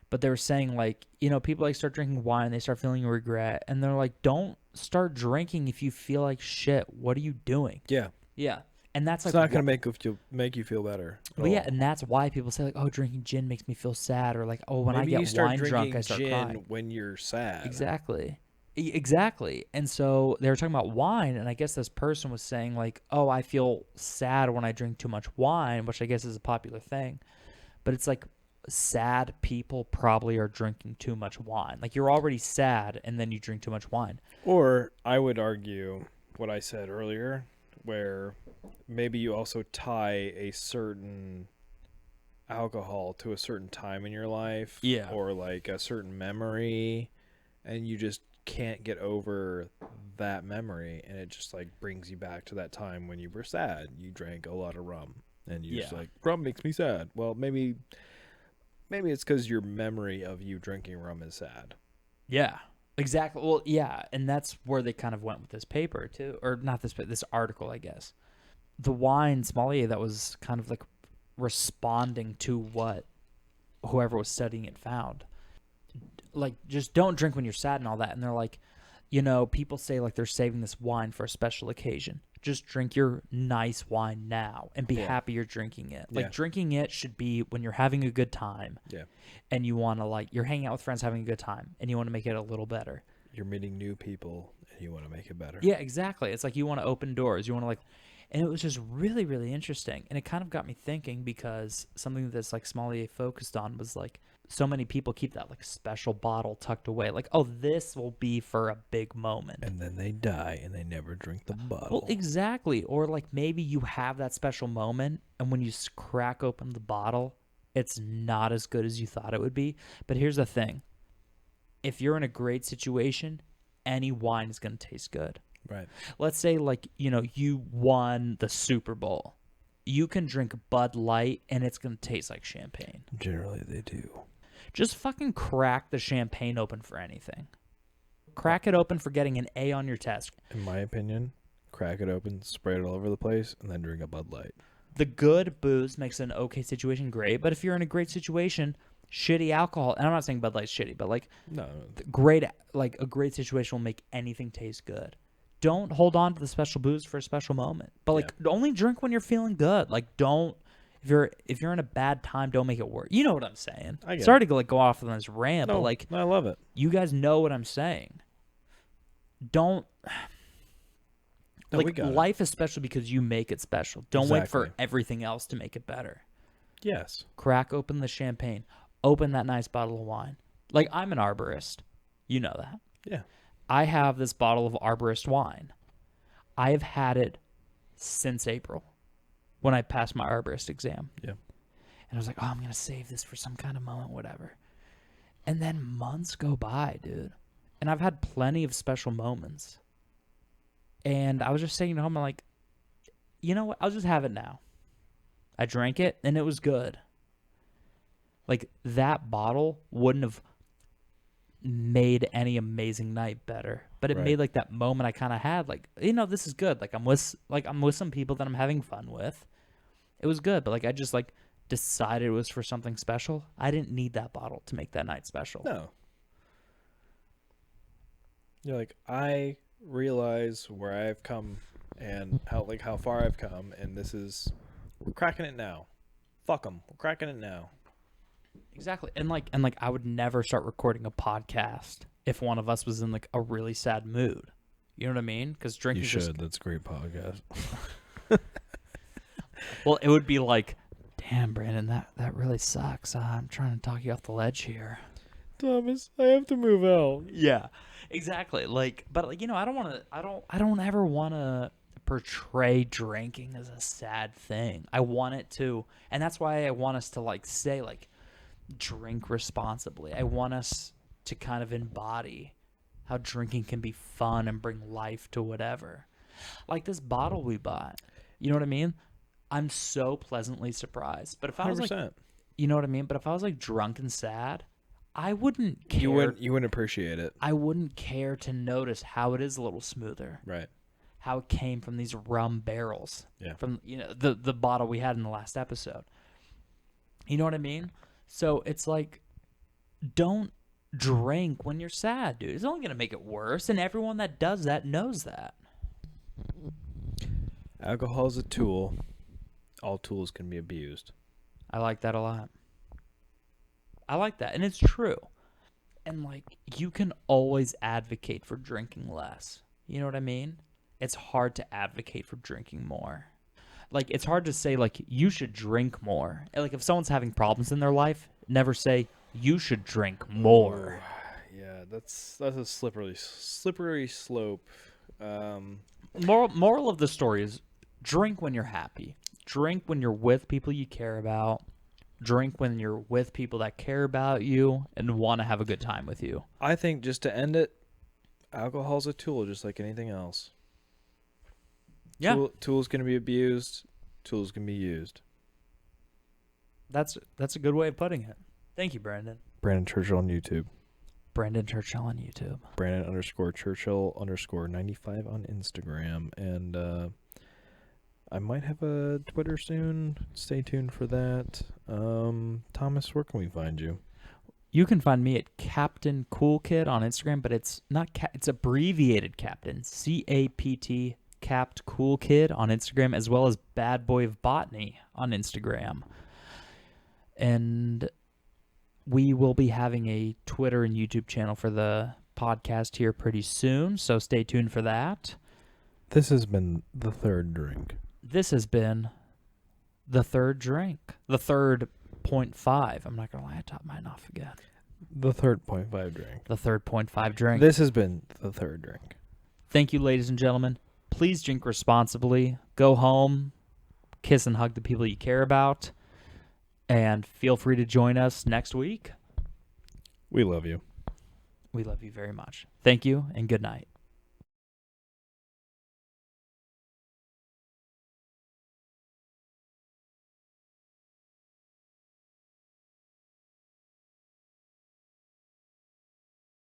But they were saying like, you know, people like start drinking wine, they start feeling regret. And they're like, don't start drinking if you feel like shit. What are you doing? Yeah. Yeah. And that's It's like not going to make you feel better. Well, yeah, and that's why people say like, "Oh, drinking gin makes me feel sad," or like, "Oh, when Maybe I you get start wine drunk, I start gin crying." when you're sad. Exactly, exactly. And so they were talking about wine, and I guess this person was saying like, "Oh, I feel sad when I drink too much wine," which I guess is a popular thing, but it's like sad people probably are drinking too much wine. Like you're already sad, and then you drink too much wine. Or I would argue what I said earlier, where maybe you also tie a certain alcohol to a certain time in your life, Yeah. or like a certain memory, and you just can't get over that memory, and it just like brings you back to that time when you were sad. You drank a lot of rum, and you just like, rum makes me sad. Well, maybe it's because your memory of you drinking rum is sad. Yeah. Exactly. Well, yeah, and that's where they kind of went with this paper too, or not this article, I guess. The wine sommelier that was kind of like responding to what whoever was studying it found. Like, just don't drink when you're sad and all that. And they're like, you know, people say like they're saving this wine for a special occasion. Just drink your nice wine now and be happy you're drinking it. Like drinking it should be when you're having a good time. Yeah. And you want to like, you're hanging out with friends having a good time and you want to make it a little better. You're meeting new people and you want to make it better. Yeah, exactly. It's like you want to open doors. You want to like, and it was just really, really interesting. And it kind of got me thinking because something that this like sommelier focused on was like, so many people keep that like special bottle tucked away. Like, oh, this will be for a big moment. And then they die and they never drink the bottle. Well, exactly. Or like maybe you have that special moment and when you crack open the bottle, it's not as good as you thought it would be. But here's the thing. If you're in a great situation, any wine is going to taste good. Right. Let's say like, you know, you won the Super Bowl. You can drink Bud Light and it's going to taste like champagne. Generally they do. Just fucking crack the champagne open for anything. Crack it open for getting an A on your test. In my opinion, crack it open, spray it all over the place, and then drink a Bud Light. The good booze makes an okay situation great, but if you're in a great situation, shitty alcohol, and I'm not saying Bud Light's shitty, but like No. great, like a great situation will make anything taste good. don't hold on to the special booze for a special moment. But like, only drink when you're feeling good. Like, don't if you're in a bad time, don't make it worse. You know what I'm saying? I get Sorry it. to go off on this rant, No, but like, I love it. you guys know what I'm saying. Don't. No, we like, got it. life is special because you make it special. Don't wait for everything else to make it better. Yes. Crack open the champagne. Open that nice bottle of wine. Like, I'm an arborist. You know that. Yeah. I have this bottle of arborist wine. I have had it since April when I passed my arborist exam. Yeah. And I was like, oh, I'm going to save this for some kind of moment, whatever. And then months go by, dude. And I've had plenty of special moments. And I was just sitting at home, I'm like, you know what? I'll just have it now. I drank it, and it was good. Like, that bottle wouldn't have made any amazing night better, but it made like that moment I kind of had, like, you know, this is good. Like, I'm with some people that I'm having fun with. It was good, but like, I just like decided it was for something special. I didn't need that bottle to make that night special. No. You're like, I realize where I've come and how far I've come, and we're cracking it now. Fuck them. We're cracking it now. Exactly. And like I would never start recording a podcast if one of us was in like a really sad mood. You know what I mean? Because drinking. You should. That's a great podcast. Well, it would be like, damn, Brandon, that really sucks. I'm trying to talk you off the ledge here. Thomas, I have to move out. Yeah, exactly. Like, but like, you know, I don't ever want to portray drinking as a sad thing. I want it to, and that's why I want us to like say like, drink responsibly. I want us to kind of embody how drinking can be fun and bring life to whatever. Like this bottle we bought. You know what I mean? I'm so pleasantly surprised. But if I was 100%. like, you know what I mean? But if I was like drunk and sad, I wouldn't care. You wouldn't appreciate it. I wouldn't care to notice how it is a little smoother. Right. How it came from these rum barrels. Yeah. From, you know, the bottle we had in the last episode. You know what I mean? So it's like, don't drink when you're sad, dude. It's only going to make it worse. And everyone that does that knows that. Alcohol is a tool. All tools can be abused. I like that a lot. I like that. And it's true. And like, you can always advocate for drinking less. You know what I mean? It's hard to advocate for drinking more. Like, it's hard to say, like, you should drink more. And, like, if someone's having problems in their life, never say, you should drink more. Yeah, that's a slippery slope. Moral of the story is, drink when you're happy. Drink when you're with people you care about. Drink when you're with people that care about you and want to have a good time with you. I think, just to end it, alcohol's a tool just like anything else. Yeah. Tools can be abused. Tools can be used. That's a good way of putting it. Thank you, Brandon. Brandon Churchill on YouTube. Brandon Churchill on YouTube. Brandon_Churchill_95 on Instagram. And I might have a Twitter soon. Stay tuned for that. Thomas, where can we find you? You can find me at Captain Cool Kid on Instagram, but it's not it's abbreviated Captain. CAPT Capt Cool Kid on Instagram, as well as Bad Boy of Botany on Instagram. And we will be having a Twitter and YouTube channel for the podcast here pretty soon, so stay tuned for that. This has been The Third Drink. This has been The Third Drink. The third 0.5. I'm not going to lie, I topped mine off again. The third 0.5 drink. The third 0.5 drink. This has been The Third Drink. Thank you, ladies and gentlemen. Please drink responsibly. Go home, kiss and hug the people you care about, and feel free to join us next week. We love you. We love you very much. Thank you, and good night.